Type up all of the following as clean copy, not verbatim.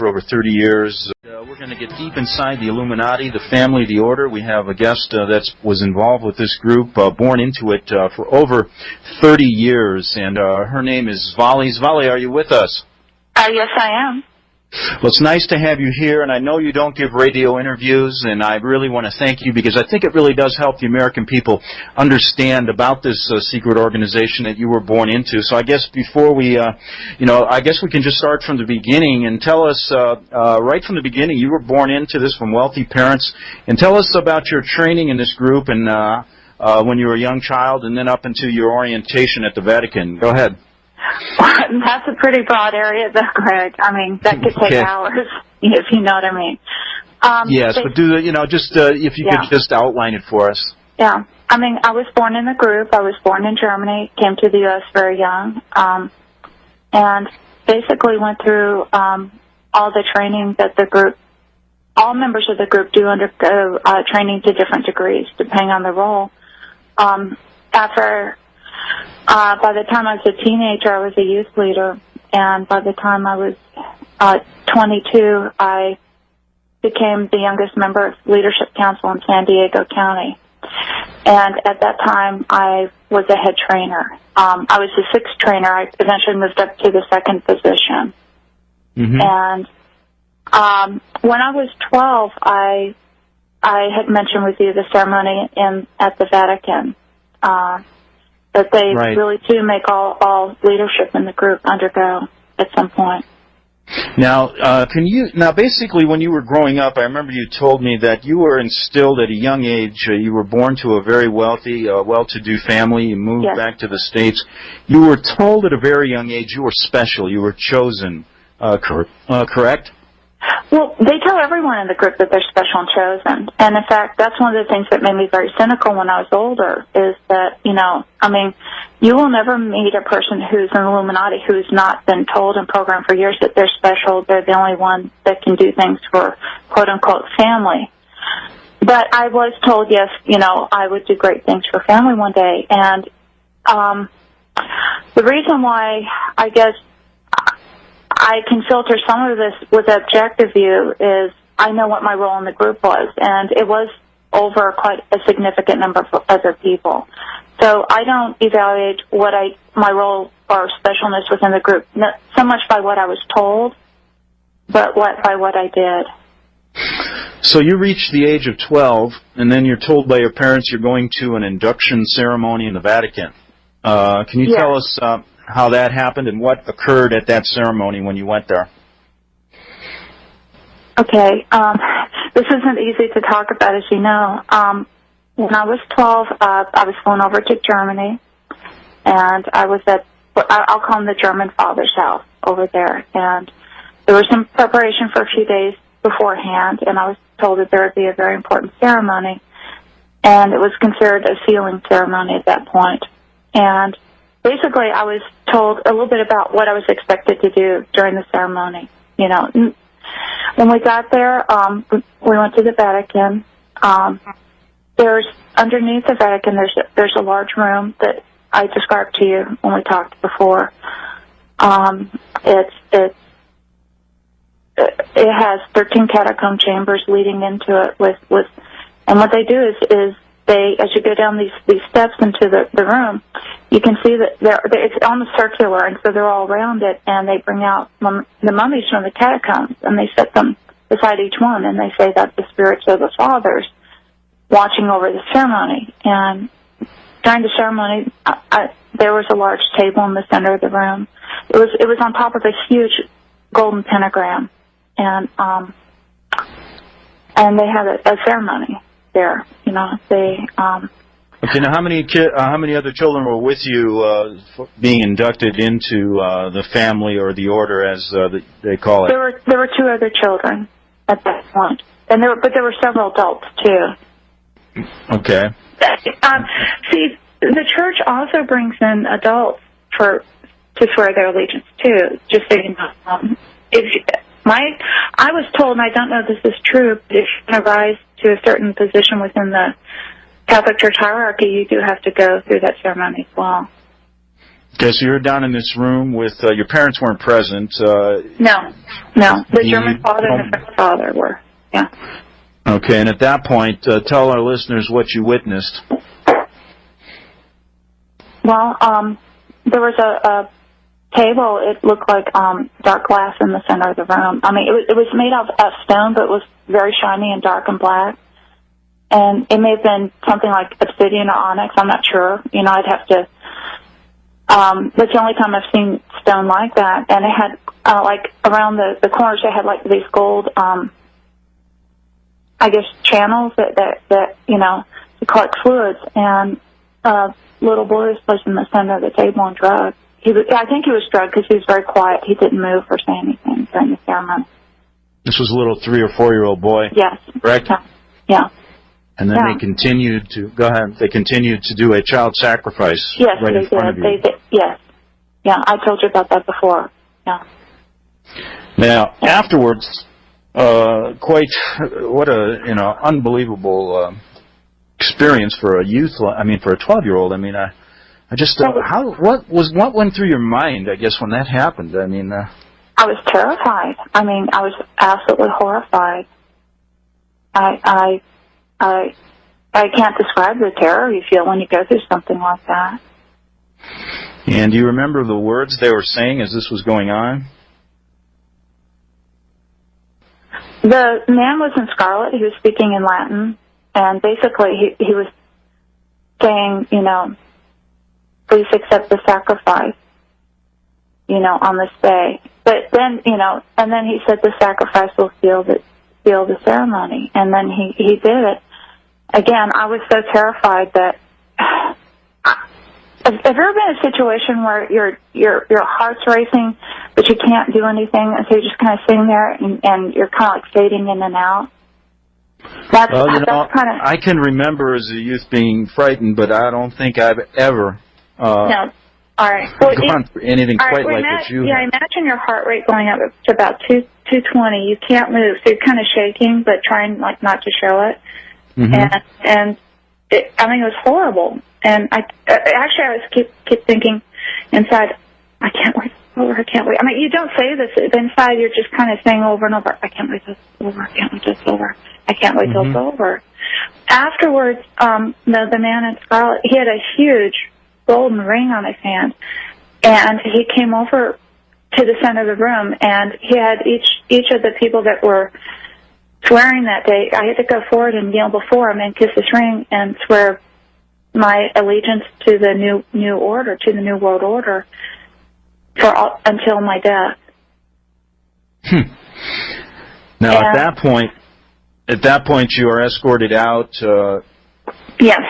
for over 30 years. We're going to get deep inside the Illuminati, the family, the order. We have a guest that was involved with this group, born into it for over 30 years, and her name is Svali. Svali, are you with us? Yes, I am. Well, it's nice to have you here, and I know you don't give radio interviews, and I really want to thank you because I think it really does help the American people understand about this secret organization that you were born into. So I guess before we, I guess we can just start from the beginning and tell us, right from the beginning, you were born into this from wealthy parents, and tell us about your training in this group and when you were a young child and then up into your orientation at the Vatican. Go ahead. That's a pretty broad area, though, Greg. I mean, that could take hours, if you know what I mean. Yes, but if you could just outline it for us. Yeah. I mean, I was born in a group. I was born in Germany, came to the U.S. very young, and basically went through all the training that the group, all members of the group do undergo training to different degrees, depending on the role. By the time I was a teenager, I was a youth leader, and by the time I was 22, I became the youngest member of Leadership Council in San Diego County. And at that time, I was a head trainer. I was the sixth trainer. I eventually moved up to the second position. Mm-hmm. And when I was 12, I had mentioned with you the ceremony at the Vatican. That they really do make all leadership in the group undergo at some point. Now, basically when you were growing up, I remember you told me that you were instilled at a young age. You were born to a very wealthy, well-to-do family. You moved back to the States. You were told at a very young age you were special. You were chosen. Correct? Well, they tell everyone in the group that they're special and chosen. And, in fact, that's one of the things that made me very cynical when I was older, is that, you will never meet a person who's an Illuminati who's not been told and programmed for years that they're special, they're the only one that can do things for, quote-unquote, family. But I was told, yes, I would do great things for family one day. And the reason why, I guess, I can filter some of this with objective view is I know what my role in the group was, and it was over quite a significant number of other people. So I don't evaluate my role or specialness within the group, not so much by what I was told, but by what I did. So you reach the age of 12, and then you're told by your parents you're going to an induction ceremony in the Vatican. Can you tell us how that happened and what occurred at that ceremony when you went there? Okay. This isn't easy to talk about, as you know. When I was 12, I was flown over to Germany, and I was at, I'll call him the German father's house over there. And there was some preparation for a few days beforehand, and I was told that there would be a very important ceremony, and it was considered a sealing ceremony at that point. And basically, I was told a little bit about what I was expected to do during the ceremony. When we got there, we went to the Vatican. There's underneath the Vatican. There's a large room that I described to you when we talked before. It has 13 catacomb chambers leading into it and what they do is they, as you go down these steps into the room, you can see that it's almost circular, and so they're all around it, and they bring out the mummies from the catacombs, and they set them beside each one, and they say that the spirits of the fathers watching over the ceremony. And during the ceremony, there was a large table in the center of the room. It was on top of a huge golden pentagram, and they had a ceremony there. Okay, now how many other children were with you being inducted into the family or the order, as they call it? There were two other children at that point, but there were several adults too. Okay. See, the church also brings in adults to swear their allegiance too. Just so you know, I was told, and I don't know if this is true, but if you want to rise to a certain position within the Catholic Church hierarchy, you do have to go through that ceremony as well. Okay, so you're down in this room with your parents weren't present. No. The German father and the French father were. Yeah. Okay, and at that point, tell our listeners what you witnessed. Well, there was a table. It looked like dark glass in the center of the room. I mean, it was made of stone, but it was very shiny and dark and black. And it may have been something like obsidian or onyx. I'm not sure. You know, I'd have to. That's the only time I've seen stone like that. And it had like around the corners, it had like these gold, I guess, channels that you know, to collect fluids. And little boy was placed in the center of the table and drugged. I think he was drugged because he was very quiet. He didn't move or say anything during the ceremony. This was a little 3 or 4 year old boy. Yes. Correct? Yeah. And then they continued to go ahead. They continued to do a child sacrifice. Yes, right in front of you. They did. Yes. Yeah, I told you about that before. Yeah. Now afterwards, quite what a unbelievable experience for a youth. I mean, for a 12-year-old. I mean, I just what went through your mind? I guess when that happened. I mean, I was terrified. I mean, I was absolutely horrified. I can't describe the terror you feel when you go through something like that. And do you remember the words they were saying as this was going on? The man was in scarlet. He was speaking in Latin, and basically he was saying, you know, please accept the sacrifice, you know, on this day. But then, you know, and then he said the sacrifice will seal the ceremony, and then he did it. Again, I was so terrified that. Have you ever been in a situation where your heart's racing, but you can't do anything, and so you're just kind of sitting there and you're kind of like fading in and out? That's kind of. I can remember as a youth being frightened, but I don't think I've ever. No. All right. Well, gone through anything quite like what you. Yeah, imagine your heart rate going up to about 220. You can't move, so you're kind of shaking, but trying like not to show it. Mm-hmm. And I mean, it was horrible. And I was keep thinking inside, I can't wait it's over. I can't wait. I mean, you don't say this inside. You're just kind of saying over and over, I can't wait till it's over. I can't wait till it's over. I can't wait till it's over. Afterwards, the man in scarlet, he had a huge golden ring on his hand, and he came over to the center of the room, and he had each of the people that were swearing that day. I had to go forward and kneel before him and kiss his ring and swear my allegiance to the new order, to the new world order, until my death. Now, at that point, you are escorted out. Yes.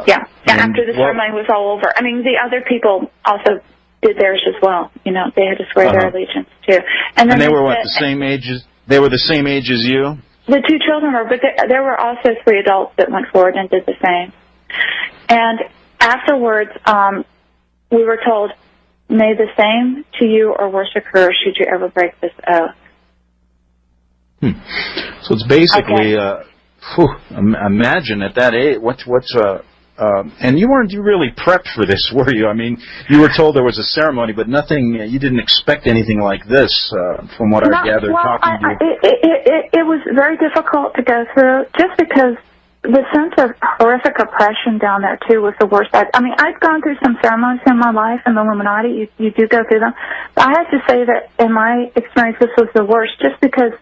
Yeah. After the ceremony was all over. I mean, the other people also did theirs as well. You know, they had to swear their allegiance too. And they were the same age as? They were the same age as you? The two children were, but there were also 3 adults that went forward and did the same. And afterwards, we were told, may the same to you or worse occur should you ever break this oath. So it's basically, imagine at that age, and you weren't really prepped for this, were you? I mean, you were told there was a ceremony, but nothing, you didn't expect anything like this, from what I gathered talking to you. It was very difficult to go through, just because the sense of horrific oppression down there, too, was the worst. I mean, I've gone through some ceremonies in my life in the Illuminati. You do go through them. But I have to say that in my experience, this was the worst, just because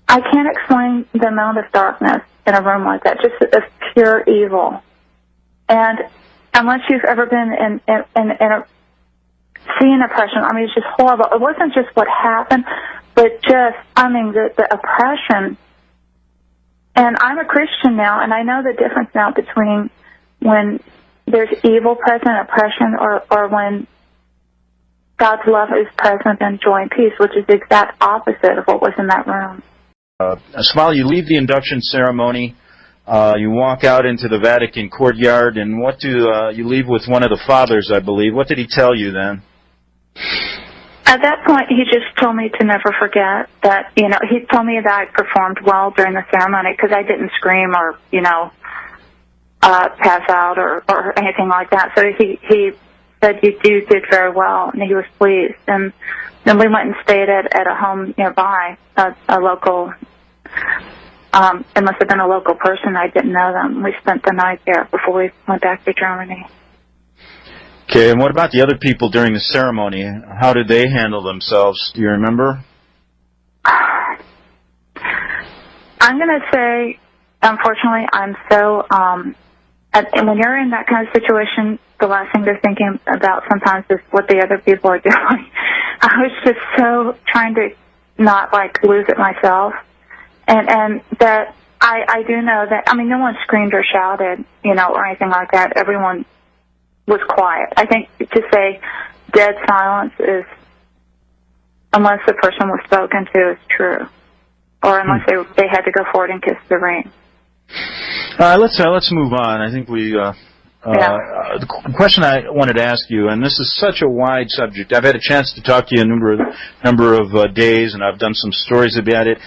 I can't explain the amount of darkness in a room like that, just of pure evil. And unless you've ever been in seeing oppression, I mean, it's just horrible. It wasn't just what happened, but just, I mean, the oppression. And I'm a Christian now, and I know the difference now between when there's evil present, oppression, or when God's love is present and joy and peace, which is the exact opposite of what was in that room. Svali, you leave the induction ceremony. You walk out into the Vatican courtyard, and what do you leave with one of the fathers, I believe. What did he tell you then? At that point, he just told me to never forget that, you know, he told me that I performed well during the ceremony because I didn't scream or, you know, pass out or anything like that. So he said, you did very well, and he was pleased. And then we went and stayed at a home nearby, a local, it must have been a local person. I didn't know them. We spent the night there before we went back to Germany. Okay, and what about the other people during the ceremony? How did they handle themselves? Do you remember? I'm going to say, unfortunately, I'm so, and when you're in that kind of situation, the last thing they're thinking about sometimes is what the other people are doing. I was just so trying to not, lose it myself. And that I do know that, I mean, no one screamed or shouted, or anything like that. Everyone was quiet. I think to say dead silence is, unless the person was spoken to, is true. Or unless they had to go forward and kiss the ring. Let's move on. I think the question I wanted to ask you, and this is such a wide subject. I've had a chance to talk to you a number of days, and I've done some stories about it.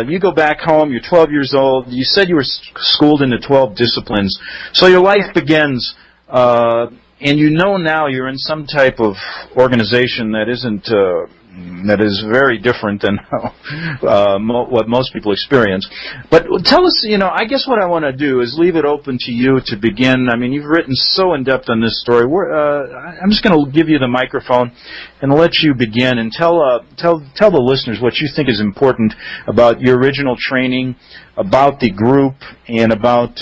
You go back home. You're 12 years old. You said you were schooled into 12 disciplines. So your life begins, and now you're in some type of organization that isn't. That is very different than what most people experience. But tell us, I guess what I want to do is leave it open to you to begin. I mean, you've written so in-depth on this story. I'm just going to give you the microphone and let you begin and tell the listeners what you think is important about your original training, about the group, and about,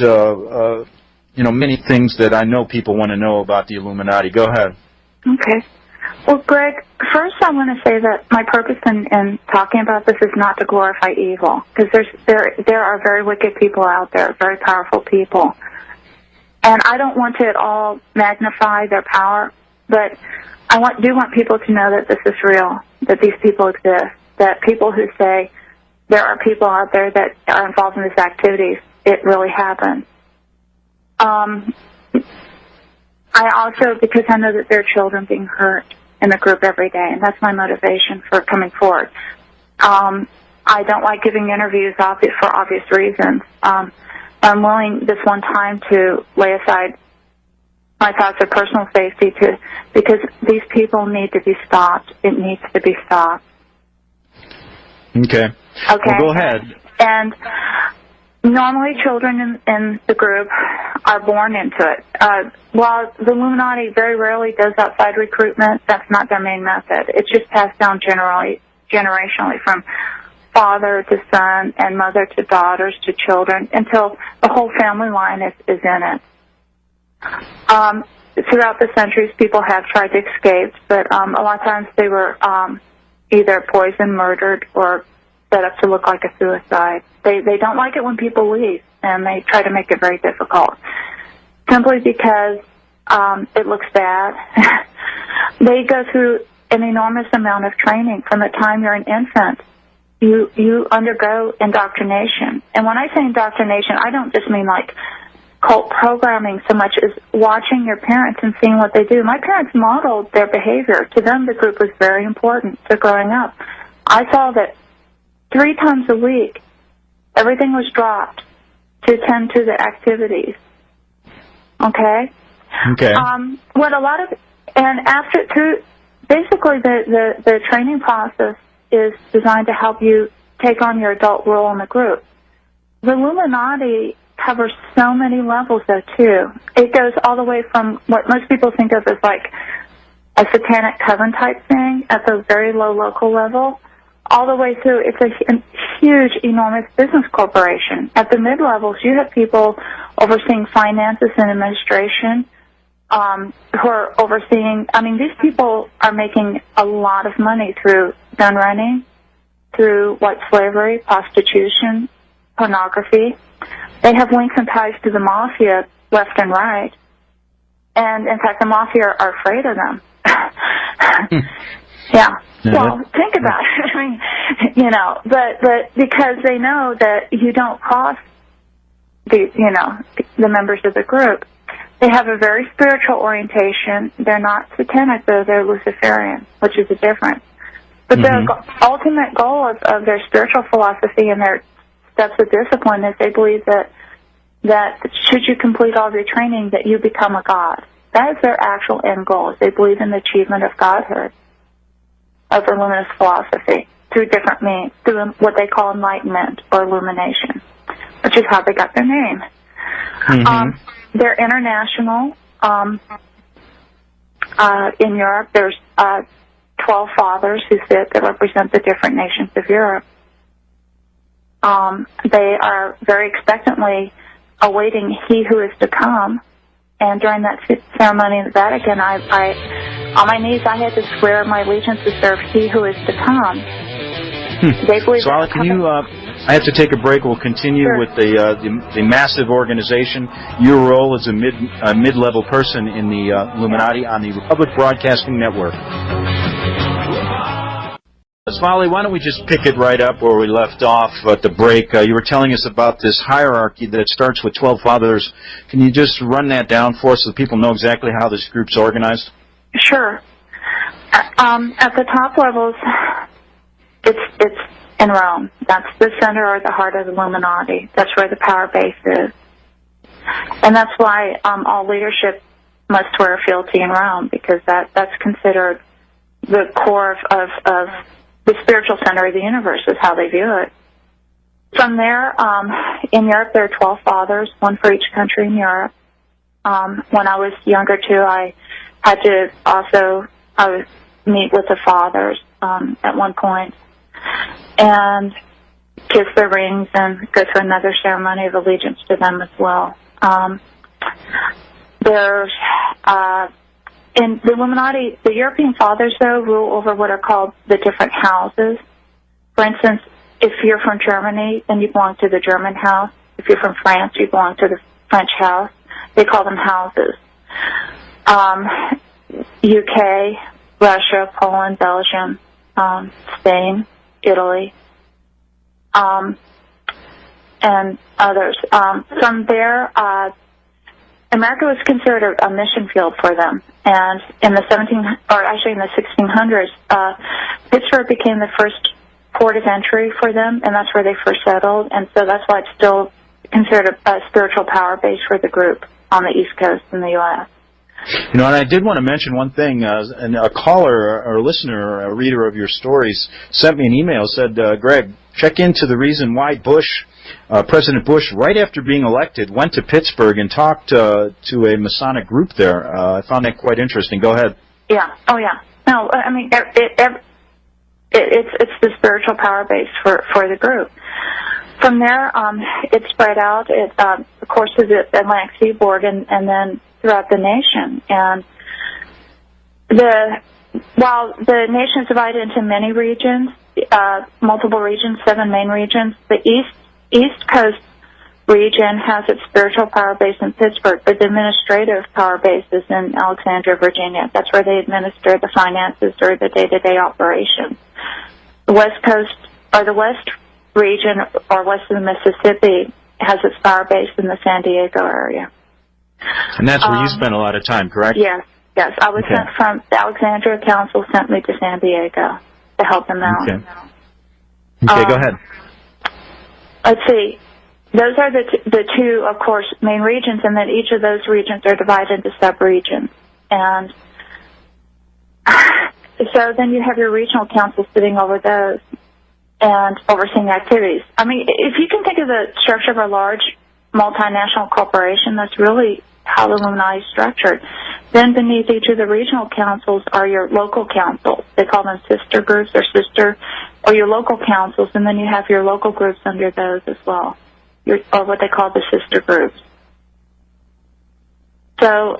many things that I know people want to know about the Illuminati. Go ahead. Okay. Well, Greg, first I want to say that my purpose in talking about this is not to glorify evil, because there are very wicked people out there, very powerful people. And I don't want to at all magnify their power, but I do want people to know that this is real, that these people exist, that people who say there are people out there that are involved in these activities, it really happens. I also, because I know that there are children being hurt in the group every day, and that's my motivation for coming forward. I don't like giving interviews for obvious reasons. I'm willing this one time to lay aside my thoughts of personal safety because these people need to be stopped. It needs to be stopped. Okay. Well, go ahead. And normally children in the group are born into it. While the Illuminati very rarely does outside recruitment, that's not their main method. It's just passed down generationally from father to son and mother to daughters to children until the whole family line is in it. Throughout the centuries, people have tried to escape, but a lot of times they were either poisoned, murdered, or set up to look like a suicide. They don't like it when people leave, and they try to make it very difficult, simply because it looks bad. They go through an enormous amount of training from the time you're an infant. You undergo indoctrination. And when I say indoctrination, I don't just mean like cult programming so much as watching your parents and seeing what they do. My parents modeled their behavior. To them, the group was very important to growing up. I saw that 3 times a week, everything was dropped to attend to the activities. Okay? Okay. Basically the training process is designed to help you take on your adult role in the group. The Illuminati covers so many levels, though, too. It goes all the way from what most people think of as like a satanic coven type thing at the very low local level, all the way through. It's a huge, enormous business corporation. At the mid-levels, you have people overseeing finances and administration, who are overseeing, these people are making a lot of money through gun running, through white slavery, prostitution, pornography. They have links and ties to the mafia left and right. And, in fact, the mafia are afraid of them. Yeah. Well, think about it. But because they know that you don't cross the members of the group. They have a very spiritual orientation. They're not satanic, though. They're Luciferian, which is a difference. But the ultimate goal of their spiritual philosophy and their steps of discipline is they believe that should you complete all of your training, that you become a god. That is their actual end goal. Is they believe in the achievement of godhood, of the luminous philosophy, through different means, through what they call enlightenment or illumination, which is how they got their name. Mm-hmm. They're international. In Europe, there's 12 fathers who sit that represent the different nations of Europe. They are very expectantly awaiting He who is to come. And during that ceremony in the Vatican, on my knees, I had to swear my allegiance to serve He who is to come. They believe. Svali, can you? I have to take a break. We'll continue with the massive organization. Your role as a mid-level person in the Illuminati on the Republic Broadcasting Network. Svali, why don't we just pick it right up where we left off at the break? You were telling us about this hierarchy that starts with 12 fathers. Can you just run that down for us so people know exactly how this group's organized? Sure. At the top levels, it's in Rome. That's the center or the heart of the Illuminati. That's where the power base is. And that's why all leadership must wear fealty in Rome, because that's considered the core of the spiritual center of the universe, is how they view it. From there, in Europe, there are 12 fathers, one for each country in Europe. When I was younger, too, I had to also meet with the fathers at one point and kiss their rings and go through another ceremony of allegiance to them as well. There's in the Illuminati, the European fathers, though, rule over what are called the different houses. For instance, if you're from Germany, then you belong to the German house. If you're from France, you belong to the French house. They call them houses. UK, Russia, Poland, Belgium, Spain, Italy, and others. From there, America was considered a mission field for them, and in the 1600s, Pittsburgh became the first port of entry for them, and that's where they first settled, and so that's why it's still considered a spiritual power base for the group on the East Coast in the U.S. You know, and I did want to mention one thing. And a caller or a listener, or a reader of your stories, sent me an email, said, Greg, check into the reason why President Bush, right after being elected, went to Pittsburgh and talked to a Masonic group there. I found that quite interesting. Go ahead. Yeah. Oh, yeah. No, I mean, it's the spiritual power base for the group. From there, it spread out. It, of course, to the Atlantic seaboard and then throughout the nation. And while the nation is divided into many regions, multiple regions, 7 main regions, the East Coast region has its spiritual power base in Pittsburgh, but the administrative power base is in Alexandria, Virginia. That's where they administer the finances or the day-to-day operations. The West Coast, or the West region, or west of the Mississippi, has its power base in the San Diego area. And that's where you spent a lot of time, correct? Yes. I was sent from the Alexandria Council, sent me to San Diego to help them out. Okay, go ahead. Let's see. Those are the two, of course, main regions, and then each of those regions are divided into sub-regions. And so then you have your regional council sitting over those and overseeing activities. I mean, if you can think of the structure of a large multinational corporation, that's really how the Illuminati is structured. Then beneath each of the regional councils are your local councils. They call them sister groups or your local councils, and then you have your local groups under those as well, or what they call the sister groups. So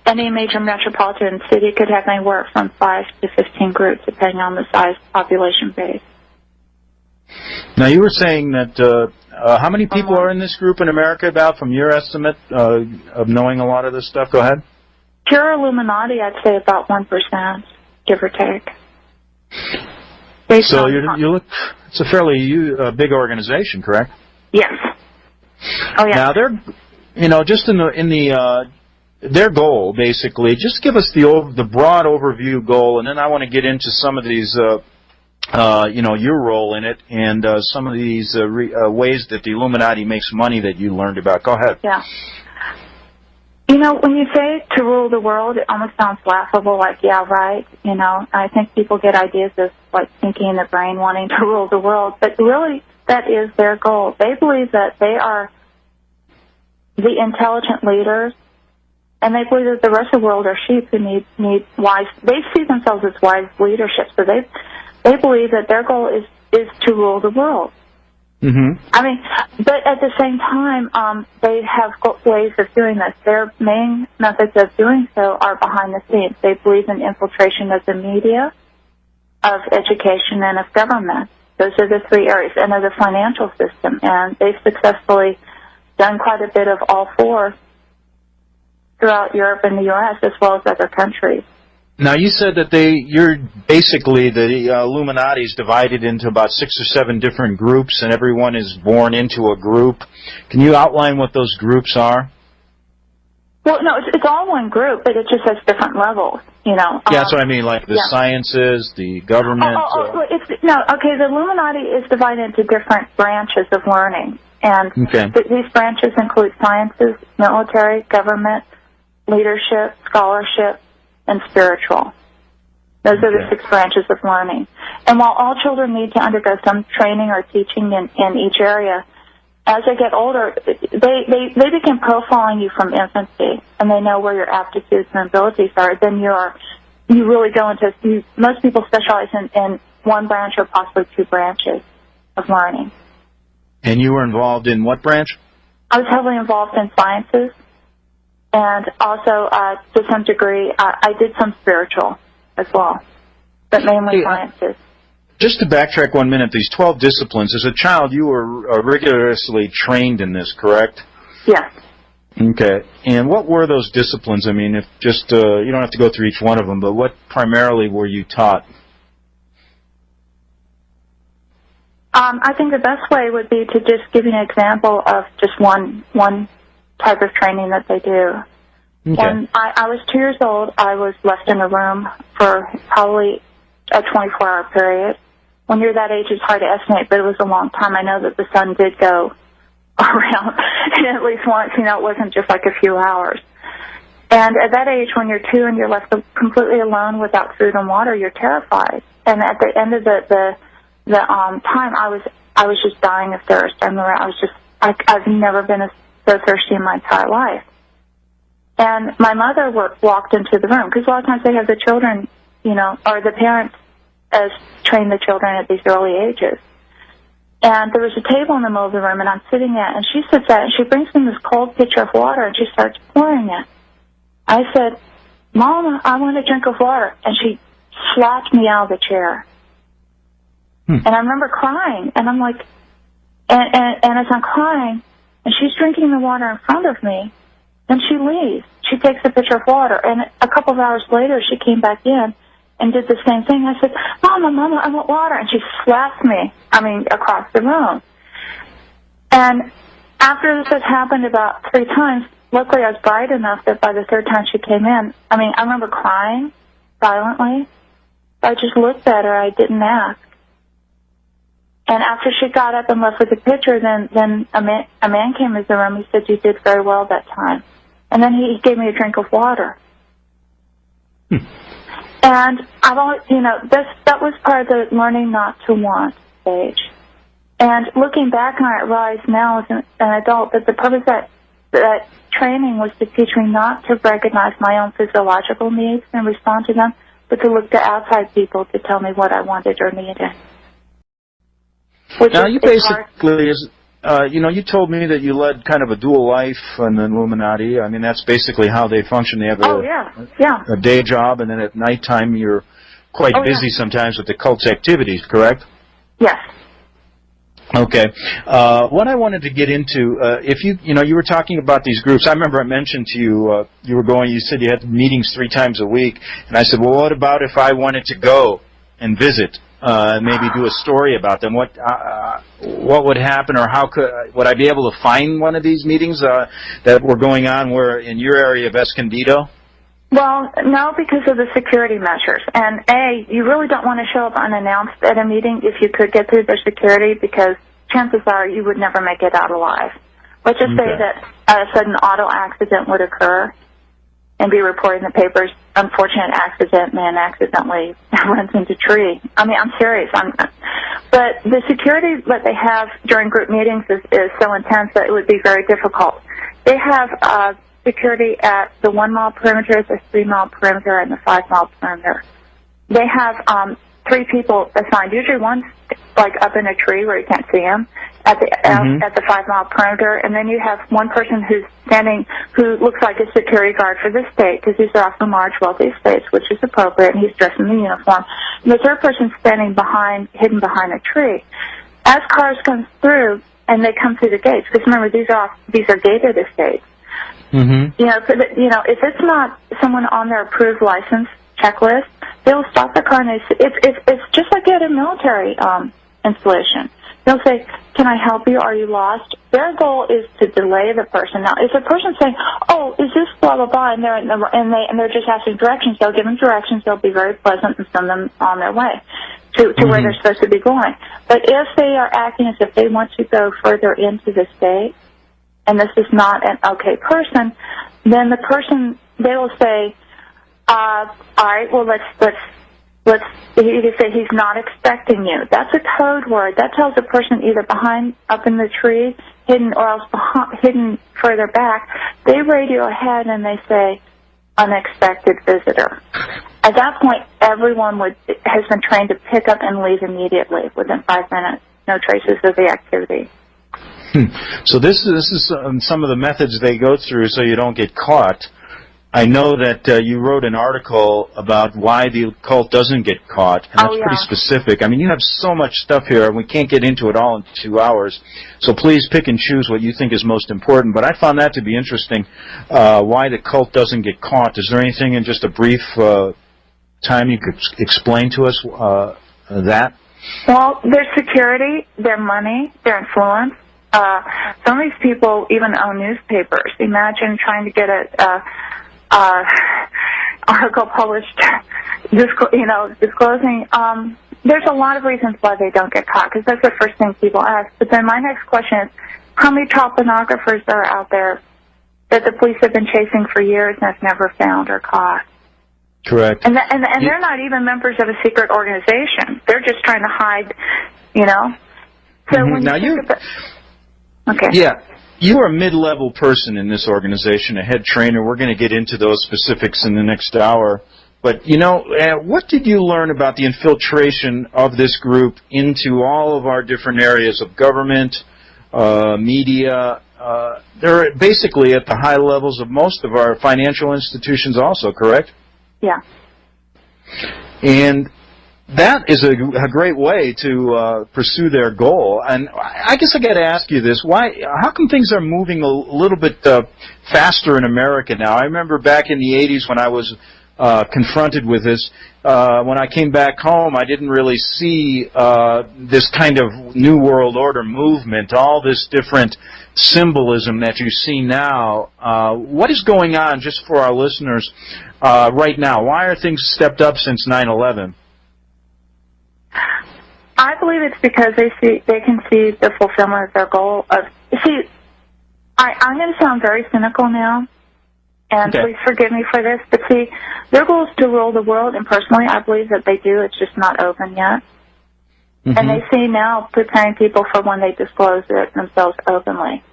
any major metropolitan city could have anywhere from 5 to 15 groups, depending on the size population base. Now, you were saying that how many people are in this group in America, about, from your estimate of knowing a lot of this stuff? Go ahead. Pure Illuminati, I'd say about 1%, give or take. So it's a fairly big organization, correct? Yes. Oh, yeah. Now, they're, just in the their goal, basically, just give us the broad overview goal, and then I want to get into some of these your role in it, and some of these ways that the Illuminati makes money that you learned about. Go ahead. Yeah. You know, when you say to rule the world, it almost sounds laughable, like, yeah, right, you know. I think people get ideas of, like, thinking in their brain wanting to rule the world, but really that is their goal. They believe that they are the intelligent leaders, and they believe that the rest of the world are sheep who need wise. They see themselves as wise leadership, so they believe that their goal is to rule the world. Mm-hmm. I mean, but at the same time, they have ways of doing this. Their main methods of doing so are behind the scenes. They believe in infiltration of the media, of education, and of government. Those are the three areas, and of the financial system. And they've successfully done quite a bit of all four throughout Europe and the U.S., as well as other countries. Now, you said that you're basically, the Illuminati is divided into about 6 or 7 different groups, and everyone is born into a group. Can you outline what those groups are? Well, no, it's all one group, but it just has different levels, you know. Yeah, that's what I mean, like the sciences, the government. The Illuminati is divided into different branches of learning, and these branches include sciences, military, government, leadership, scholarship, and spiritual. Those are the 6 branches of learning. And while all children need to undergo some training or teaching in each area, as they get older, they begin profiling you from infancy, and they know where your aptitudes and abilities are. Then you really go into, most people specialize in one branch or possibly 2 branches of learning. And you were involved in what branch? I was heavily involved in sciences. And also, to some degree, I did some spiritual as well, but mainly sciences. Just to backtrack 1 minute, these 12 disciplines, as a child, you were rigorously trained in this, correct? Yes. Okay. And what were those disciplines? I mean, if just, you don't have to go through each one of them, but what primarily were you taught? I think the best way would be to just give you an example of just one type of training that they do. Okay. When I was 2 years old, I was left in a room for probably a 24-hour period. When you're that age, it's hard to estimate, but it was a long time. I know that the sun did go around at least once. You know, it wasn't just like a few hours. And at that age, when you're 2 and you're left completely alone without food and water, you're terrified. And at the end of the time, I was just dying of thirst. I remember I've never been so thirsty in my entire life. And my mother walked into the room, because a lot of times they have the children, you know, or the parents train the children at these early ages. And there was a table in the middle of the room, and I'm sitting there, and she sits there, and she brings me this cold pitcher of water, and she starts pouring it. I said, "Mama, I want a drink of water." And she slapped me out of the chair. And I remember crying, and I'm like, and as I'm crying, and she's drinking the water in front of me, then she leaves. She takes a pitcher of water, and a couple of hours later, she came back in and did the same thing. I said, Mama, I want water. And she slapped me, across the room. And after this had happened about 3 times, luckily I was bright enough that by the 3rd time she came in, I remember crying silently. I just looked at her. I didn't ask. And after she got up and left with the pitcher, then a man came into the room. He said, "You did very well that time." And then he gave me a drink of water. And I've always, that was part of the learning not to want stage. And looking back on it, I realize now as an adult that the purpose of that training was to teach me not to recognize my own physiological needs and respond to them, but to look to outside people to tell me what I wanted or needed. Now, you basically, you told me that you led kind of a dual life in the Illuminati. I mean, that's basically how they function. They have a day job, and then at nighttime you're quite busy sometimes with the cult's activities, correct? Yes. Okay. What I wanted to get into, if you were talking about these groups, I remember I mentioned to you, you said you had meetings 3 times a week, and I said, well, what about if I wanted to go and visit? Maybe do a story about them. What would happen, or would I be able to find one of these meetings that were going on in your area of Escondido? Well, no, because of the security measures. And you really don't want to show up unannounced at a meeting if you could get through their security, because chances are you would never make it out alive. Let's just say that a sudden auto accident would occur and be reported in the papers, unfortunate accident, man accidentally runs into tree. I mean, I'm serious. But the security that they have during group meetings is so intense that it would be very difficult. They have security at the 1 mile perimeter, the 3 mile perimeter, and the 5 mile perimeter. They have 3 people assigned. Usually one's like up in a tree where you can't see him at the 5 mile perimeter, and then you have one person who's standing who looks like a security guard for the state, because these are often large, wealthy states, which is appropriate, and he's dressed in the uniform. And the third person's standing hidden behind a tree. As cars come through and they come through the gates, because remember these are gated estates. You know, if it's not someone on their approved license checklist, they'll stop the car and it's just like at a military installation. They'll say, "Can I help you? Are you lost?" Their goal is to delay the person. Now, if a person's saying, "Oh, is this blah blah blah," and they're just asking directions, they'll give them directions. They'll be very pleasant and send them on their way to where they're supposed to be going. But if they are acting as if they want to go further into the state, and this is not an okay person, then the person, they will say, all right, well, you can say he's not expecting you. That's a code word. That tells a person either up in the tree, hidden, or else hidden further back. They radio ahead and they say, unexpected visitor. At that point, everyone has been trained to pick up and leave immediately within 5 minutes. No traces of the activity. So this is some of the methods they go through so you don't get caught. I know that you wrote an article about why the occult doesn't get caught, and that's pretty specific. I mean, you have so much stuff here, and we can't get into it all in 2 hours. So please pick and choose what you think is most important. But I found that to be interesting, why the cult doesn't get caught. Is there anything in just a brief time you could explain to us that? Well, their security, their money, their influence. Some of these people even own newspapers. Imagine trying to get a article published, disclosing. There's a lot of reasons why they don't get caught, because that's the first thing people ask. But then my next question is, how many child pornographers are out there that the police have been chasing for years and have never found or caught? Correct. And they're not even members of a secret organization. They're just trying to hide, So when now you think about, okay. Yeah. You are a mid-level person in this organization, a head trainer. We're going to get into those specifics in the next hour. But, what did you learn about the infiltration of this group into all of our different areas of government, media? They're basically at the high levels of most of our financial institutions also, correct? Yeah. And that is a great way to pursue their goal. And I guess I got to ask you this: how come things are moving a little bit faster in America now? I remember back in the '80s when I was confronted with this. When I came back home, I didn't really see this kind of New World Order movement, all this different symbolism that you see now. What is going on, just for our listeners, right now? Why are things stepped up since 9/11? I believe it's because they can see the fulfillment of their goal of. See, I'm going to sound very cynical now, and please forgive me for this, but see, their goal is to rule the world, and personally, I believe that they do. It's just not open yet, and they see now preparing people for when they disclose it themselves openly.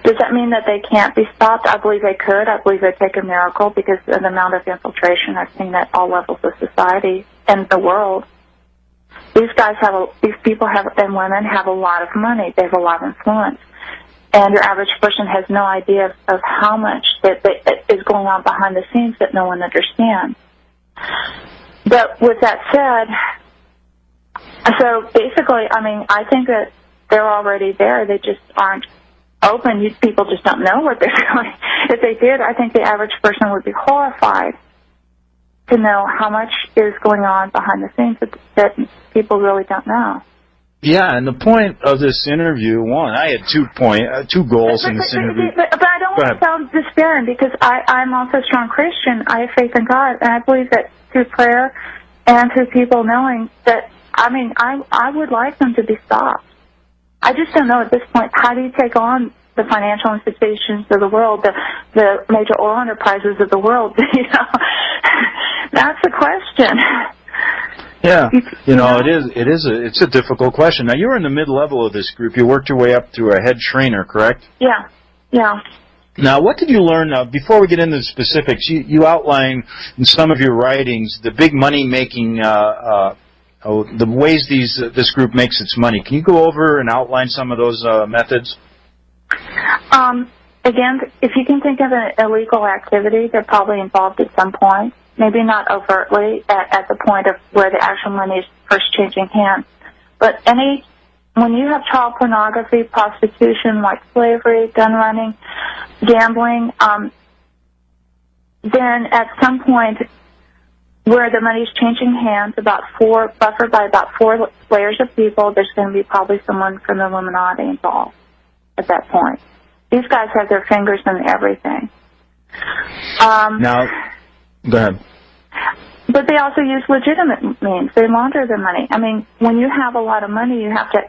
Does that mean that they can't be stopped? I believe they could. I believe they'd take a miracle because of the amount of infiltration I've seen at all levels of society and the world. These people and women have a lot of money. They have a lot of influence. And your average person has no idea of how much that is going on behind the scenes that no one understands. But with that said, so basically, I think that they're already there. They just aren't open. People just don't know what they're doing. If they did, I think the average person would be horrified to know how much is going on behind the scenes that people really don't know. Yeah, and the point of this interview, I had 2 goals in this interview. But I don't want to sound despairing, because I'm also a strong Christian. I have faith in God, and I believe that through prayer and through people knowing that, I would like them to be stopped. I just don't know at this point, how do you take on the financial institutions of the world, the major oil enterprises of the world? That's the question. Yeah, it's a difficult question. Now, you're in the mid-level of this group. You worked your way up to a head trainer, correct? Yeah. Now, what did you learn? Before we get into the specifics, you outline in some of your writings the big money-making, the ways this group makes its money. Can you go over and outline some of those methods? Again, if you can think of an illegal activity, they're probably involved at some point. Maybe not overtly at the point of where the actual money is first changing hands. But when you have child pornography, prostitution, white slavery, gun running, gambling, then at some point where the money is changing hands, buffered by about 4 layers of people, there's going to be probably someone from the Illuminati involved at that point. These guys have their fingers in everything. Now, go ahead. But they also use legitimate means. They launder the money. I mean, when you have a lot of money, you have to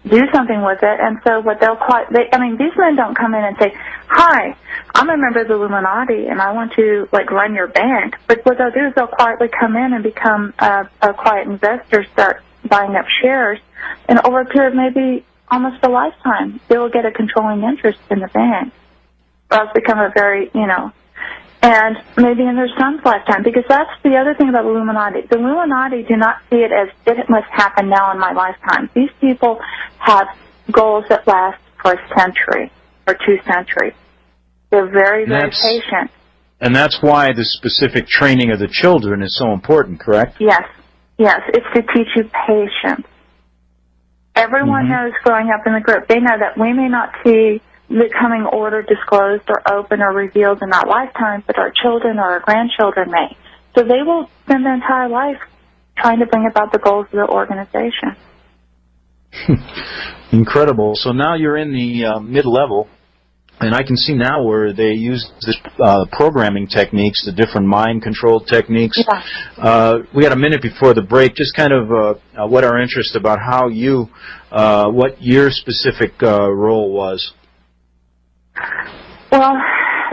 do something with it. And so what these men don't come in and say, "Hi, I'm a member of the Illuminati, and I want to, run your bank." But what they'll do is they'll quietly come in and become a quiet investor, start buying up shares, and over a period of maybe almost a lifetime, they will get a controlling interest in the bank, or else become a very, and maybe in their son's lifetime, because that's the other thing about the Illuminati. The Illuminati do not see it as it must happen now in my lifetime. These people have goals that last for a century or 2 centuries. They're very, very patient. And that's why the specific training of the children is so important, correct? Yes. It's to teach you patience. Everyone knows growing up in the group, they know that we may not see the coming order disclosed or open or revealed in our lifetime, but our children or our grandchildren may. So they will spend their entire life trying to bring about the goals of the organization. Incredible. So now you're in the mid-level, and I can see now where they use this programming techniques, the different mind-control techniques. Yeah. We had a minute before the break, just kind of what our interest about how what your specific role was. Well,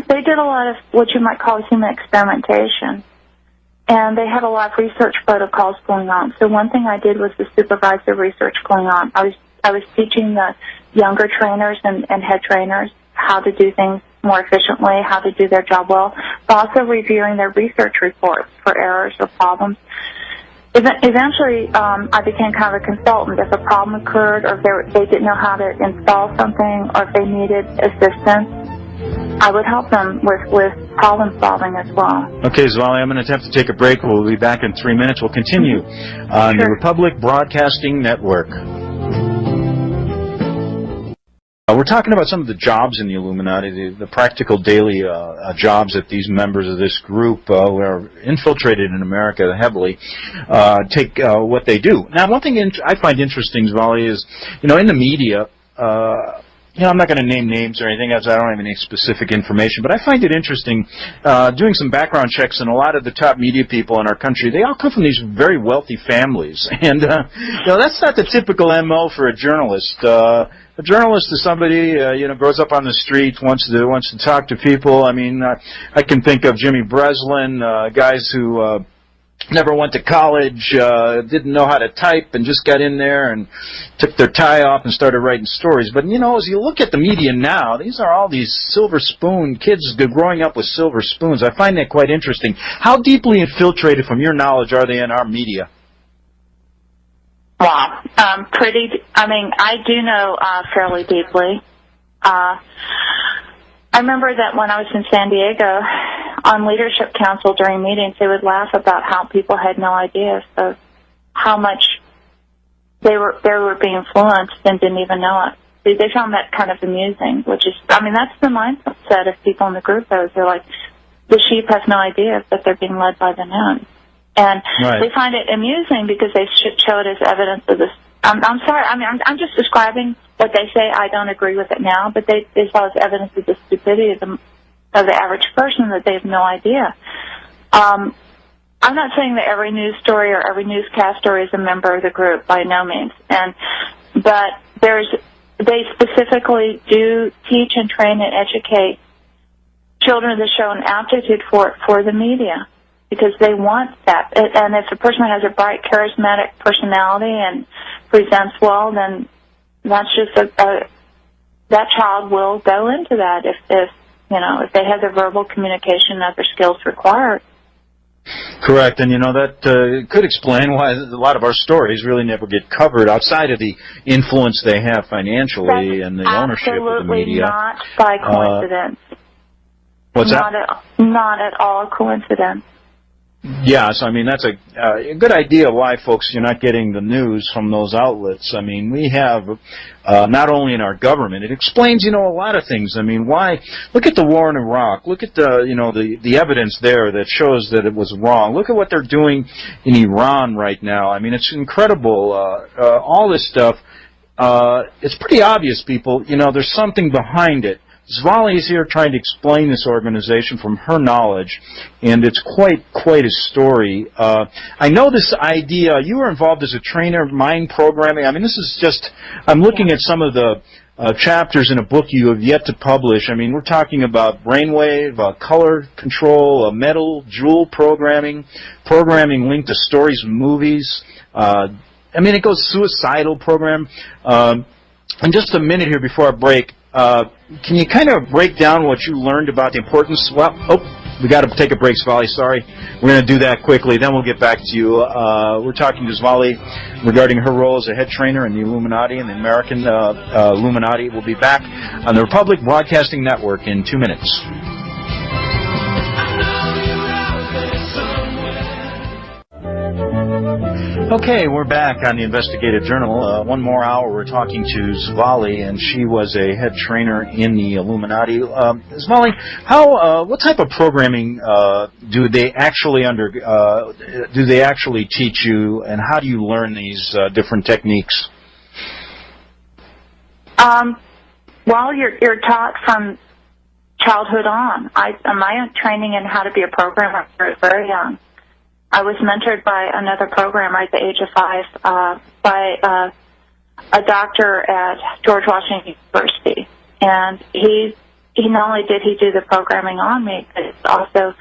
they did a lot of what you might call human experimentation, and they had a lot of research protocols going on. So one thing I did was to supervise the research going on. I was teaching the younger trainers and head trainers how to do things more efficiently, how to do their job well, but also reviewing their research reports for errors or problems. Eventually, I became kind of a consultant. If a problem occurred, or if they didn't know how to install something, or if they needed assistance, I would help them with problem solving as well. Okay, Svali, I'm going to have to take a break. We'll be back in 3 minutes. We'll continue on the Republic Broadcasting Network. We're talking about some of the jobs in the Illuminati, the practical daily jobs that these members of this group who are infiltrated in America heavily take what they do. Now, one thing I find interesting, Svali, is, in the media, I'm not going to name names or anything, as I don't have any specific information, but I find it interesting doing some background checks, and a lot of the top media people in our country, they all come from these very wealthy families. And, that's not the typical MO for a journalist. A journalist is somebody, grows up on the street, wants to talk to people. I mean, I can think of Jimmy Breslin, guys who never went to college, didn't know how to type, and just got in there and took their tie off and started writing stories. But, as you look at the media now, these are all these silver spoon kids growing up with silver spoons. I find that quite interesting. How deeply infiltrated, from your knowledge, are they in our media? Wow. I do know fairly deeply. I remember that when I was in San Diego on Leadership Council during meetings, they would laugh about how people had no idea of how much they were being influenced and didn't even know it. They found that kind of amusing, which is, that's the mindset of people in the group. They're like, the sheep has no idea that they're being led by the nuns. And They find it amusing because they show it as evidence of this. I'm sorry, I'm just describing what they say. I don't agree with it now, but they saw it as evidence of the stupidity of the average person, that they have no idea. I'm not saying that every news story or every newscast story is a member of the group, by no means. But there's they specifically do teach and train and educate children that show an aptitude for the media, because they want that. And if a person has a bright, charismatic personality and presents well, then that's just that child will go into that if they have the verbal communication and other skills required. Correct, and that could explain why a lot of our stories really never get covered outside of the influence they have financially and the ownership of the media. Absolutely not by coincidence. What's that? Not at all a coincidence. Yes, I mean, that's a good idea why, folks, you're not getting the news from those outlets. I mean, we have, not only in our government, it explains, a lot of things. I mean, why? Look at the war in Iraq. Look at the evidence there that shows that it was wrong. Look at what they're doing in Iran right now. I mean, it's incredible. All this stuff, it's pretty obvious, people. There's something behind it. Svali is here trying to explain this organization from her knowledge, and it's quite a story. I know this idea, you were involved as a trainer, mind programming. I mean, this is just, I'm looking at some of the chapters in a book you have yet to publish. I mean, we're talking about brainwave, color control, metal, jewel programming linked to stories and movies. I mean, it goes suicidal program. In just a minute here before our break, can you kind of break down what you learned about the importance? Well, we got to take a break, Svali. Sorry. We're going to do that quickly. Then we'll get back to you. We're talking to Svali regarding her role as a head trainer in the Illuminati and the American Illuminati. We'll be back on the Republic Broadcasting Network in 2 minutes. Okay, we're back on the Investigative Journal. One more hour, we're talking to Svali, and she was a head trainer in the Illuminati. Svali, what type of programming do they actually teach you, and how do you learn these different techniques? Well, you're taught from childhood on. My training in how to be a programmer was very young. I was mentored by another programmer at the age of 5 by a doctor at George Washington University. And he not only did he do the programming on me, but he also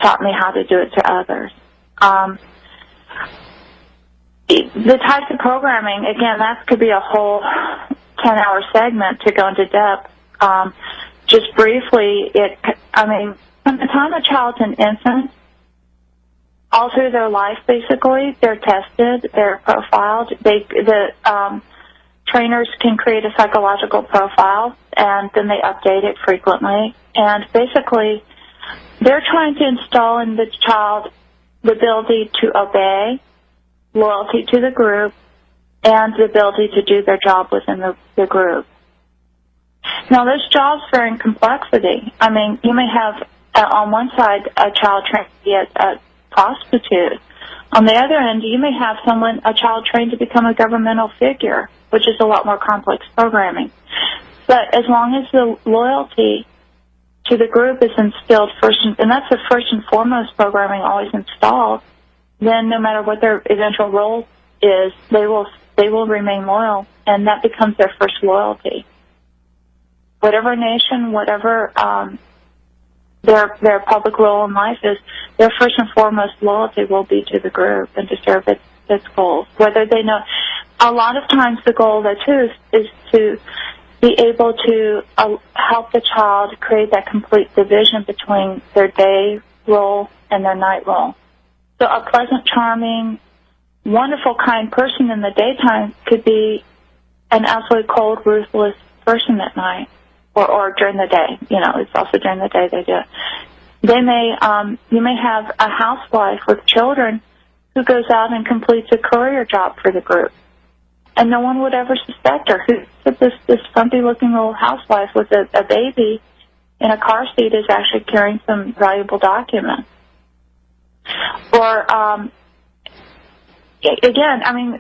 taught me how to do it to others. The types of programming, again, that could be a whole 10-hour segment to go into depth. Just briefly, from the time a child's an infant, all through their life, basically, they're tested, they're profiled. The trainers can create a psychological profile, and then they update it frequently. And basically, they're trying to install in the child the ability to obey, loyalty to the group, and the ability to do their job within the group. Now, those jobs vary in complexity. I mean, you may have, on one side, a child trained to be a prostitute. On the other end, you may have a child trained to become a governmental figure, which is a lot more complex programming. But as long as the loyalty to the group is instilled and that's the first and foremost programming always installed, then no matter what their eventual role is, they will remain loyal, and that becomes their first loyalty. Whatever nation, whatever their public role in life is, their first and foremost loyalty will be to the group and to serve its goals. Whether they know, a lot of times the goal there too is to be able to help the child create that complete division between their day role and their night role. So a pleasant, charming, wonderful, kind person in the daytime could be an absolutely cold, ruthless person at night. Or during the day, it's also during the day they do it. You may have a housewife with children who goes out and completes a courier job for the group, and no one would ever suspect her. This frumpy-looking old housewife with a baby in a car seat is actually carrying some valuable documents. Or again, I mean,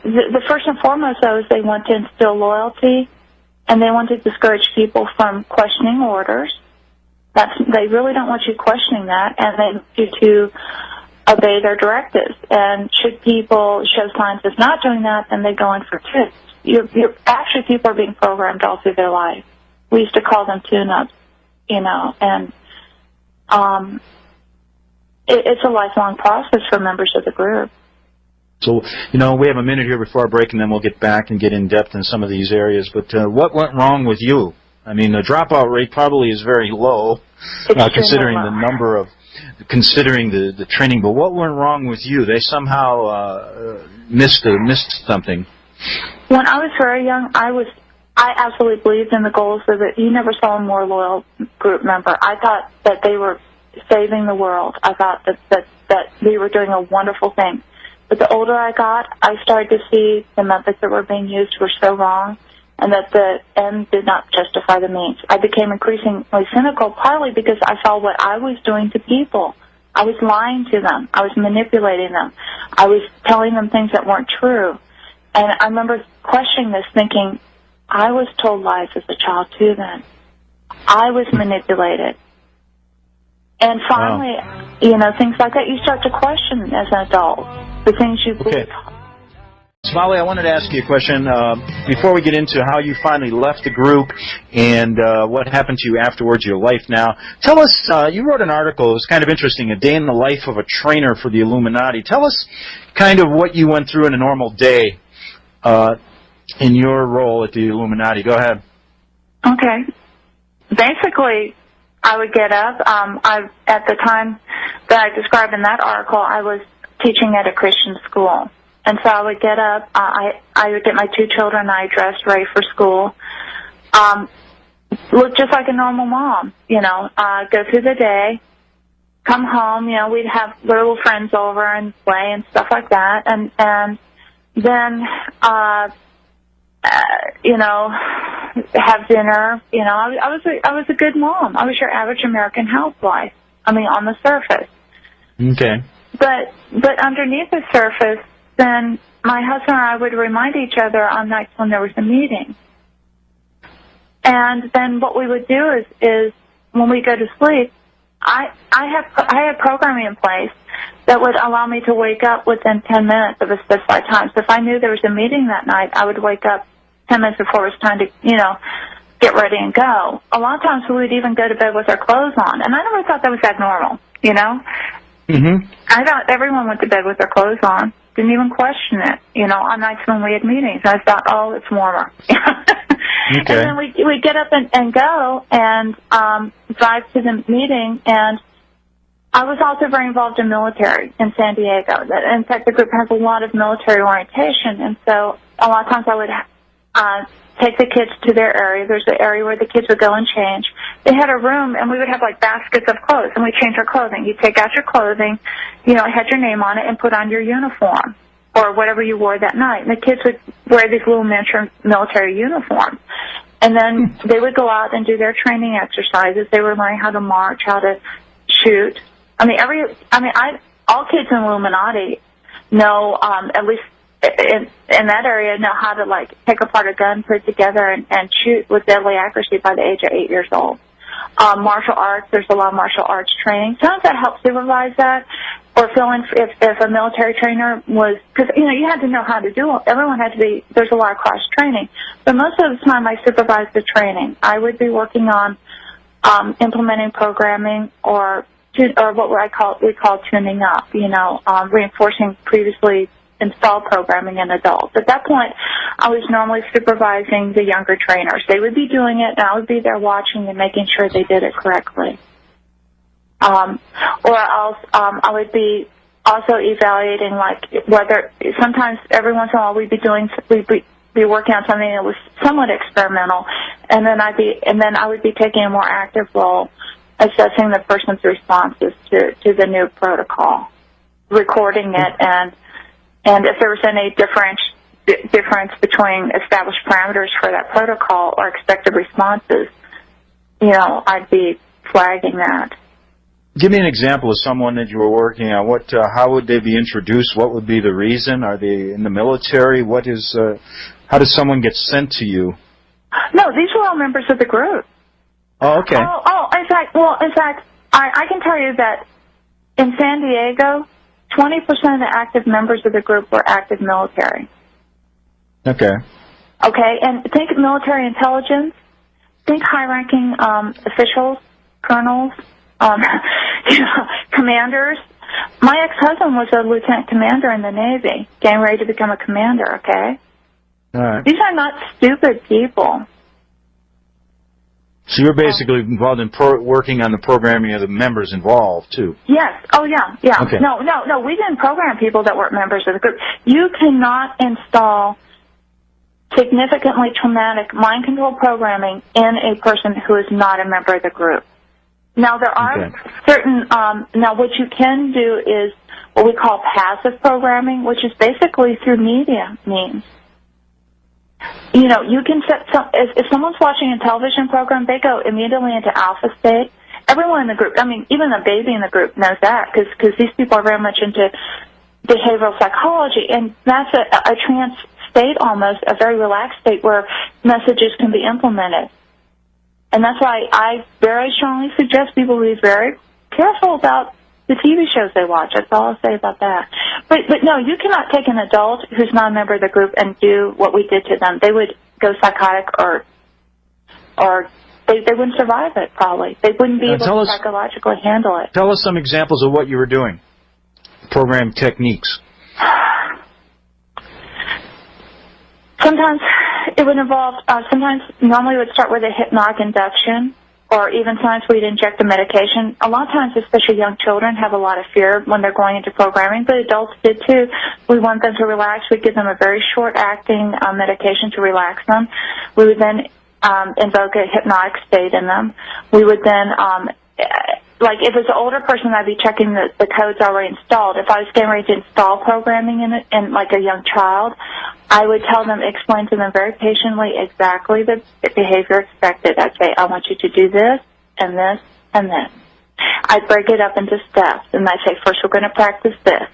the first and foremost, though, is they want to instill loyalty. And they want to discourage people from questioning orders. They really don't want you questioning that, and they want you to obey their directives. And should people show signs of not doing that, then they go in for tips. actually people are being programmed all through their life. We used to call them tune-ups, and it's a lifelong process for members of the group. So, we have a minute here before our break, and then we'll get back and get in depth in some of these areas. But what went wrong with you? I mean, the dropout rate probably is very low, considering the number of, considering the training. But what went wrong with you? They somehow missed something. When I was very young, I absolutely believed in the goals of it. You never saw a more loyal group member. I thought that they were saving the world. I thought that we were doing a wonderful thing. But the older I got, I started to see the methods that were being used were so wrong, and that the end did not justify the means. I became increasingly cynical, partly because I saw what I was doing to people. I was lying to them. I was manipulating them. I was telling them things that weren't true. And I remember questioning this, thinking, I was told lies as a child too then. I was manipulated. And finally, things like that, you start to question as an adult the things you believe. Svali, I wanted to ask you a question before we get into how you finally left the group and what happened to you afterwards, your life now. Tell us, you wrote an article, it was kind of interesting, A Day in the Life of a Trainer for the Illuminati. Tell us kind of what you went through in a normal day in your role at the Illuminati. Go ahead. Okay. Basically, I would get up. At the time that I described in that article, I was teaching at a Christian school. And so I would get up, I would get my 2 children, I dressed, ready for school, look just like a normal mom, go through the day, come home, we'd have little friends over and play and stuff like that, and then, have dinner, I was a good mom. I was your average American housewife, on the surface. Okay. But underneath the surface, then my husband and I would remind each other on nights when there was a meeting. And then what we would do is when we go to sleep, I had programming in place that would allow me to wake up within 10 minutes of a specified time. So if I knew there was a meeting that night, I would wake up 10 minutes before it was time to, get ready and go. A lot of times we would even go to bed with our clothes on. And I never thought that was abnormal, Mm-hmm. I thought everyone went to bed with their clothes on. Didn't even question it, on nights when we had meetings. I thought, oh, it's warmer. Okay. And then we'd get up and go and drive to the meeting. And I was also very involved in military in San Diego. In fact, the group has a lot of military orientation. And so a lot of times I would take the kids to their area. There's an area where the kids would go and change. They had a room, and we would have, baskets of clothes, and we'd change our clothing. You'd take out your clothing, it had your name on it, and put on your uniform or whatever you wore that night. And the kids would wear these little miniature military uniforms. And then they would go out and do their training exercises. They were learning how to march, how to shoot. All kids in Illuminati know, at least in that area, know how to take apart a gun, put it together, and shoot with deadly accuracy by the age of 8 years old. Martial arts, there's a lot of martial arts training. Sometimes that helps supervise that, or fill in if a military trainer was, because you had to know how to do it. Everyone had to be. There's a lot of cross training, but most of the time I supervised the training. I would be working on implementing programming or what we call tuning up. Reinforcing previously install programming in adults. At that point, I was normally supervising the younger trainers. They would be doing it, and I would be there watching and making sure they did it correctly. Or else I would be also evaluating, whether sometimes every once in a while we'd be working on something that was somewhat experimental, and then I would be taking a more active role, assessing the person's responses to the new protocol, recording it, and if there was any difference between established parameters for that protocol or expected responses, I'd be flagging that. Give me an example of someone that you were working on. How would they be introduced? What would be the reason? Are they in the military? How does someone get sent to you? No, these were all members of the group. Oh, okay. In fact, I can tell you that in San Diego, 20% of the active members of the group were active military. Okay. Okay, and think military intelligence, think high-ranking officials, colonels, commanders. My ex-husband was a lieutenant commander in the Navy, getting ready to become a commander, okay? All right. These are not stupid people. So you're basically involved in working on the programming of the members involved, too. Yes. Oh, yeah, yeah. Okay. No, we didn't program people that weren't members of the group. You cannot install significantly traumatic mind control programming in a person who is not a member of the group. Now, there are certain, now what you can do is what we call passive programming, which is basically through media means. You know, you can set some, if someone's watching a television program, they go immediately into alpha state. Everyone in the group, I mean, even a baby in the group knows that because these people are very much into behavioral psychology, and that's a trance state almost, a very relaxed state where messages can be implemented. And that's why I very strongly suggest people be very careful about the TV shows they watch. That's all I'll say about that. But no, you cannot take an adult who's not a member of the group and do what we did to them. They would go psychotic or they wouldn't survive it, probably. They wouldn't be able to psychologically handle it. Tell us some examples of what you were doing, program techniques. Sometimes it would involve, normally it would start with a hypnotic induction, or even sometimes we'd inject the medication. A lot of times, especially young children, have a lot of fear when they're going into programming, but adults did too. We want them to relax. We'd give them a very short-acting medication to relax them. We would then invoke a hypnotic state in them. We would then, like if it's an older person, I'd be checking the codes already installed. If I was getting ready to install programming in it, and like a young child, I would explain to them very patiently exactly the behavior expected. I'd say, I want you to do this, and this, and this. I'd break it up into steps, and I'd say, first we're going to practice this.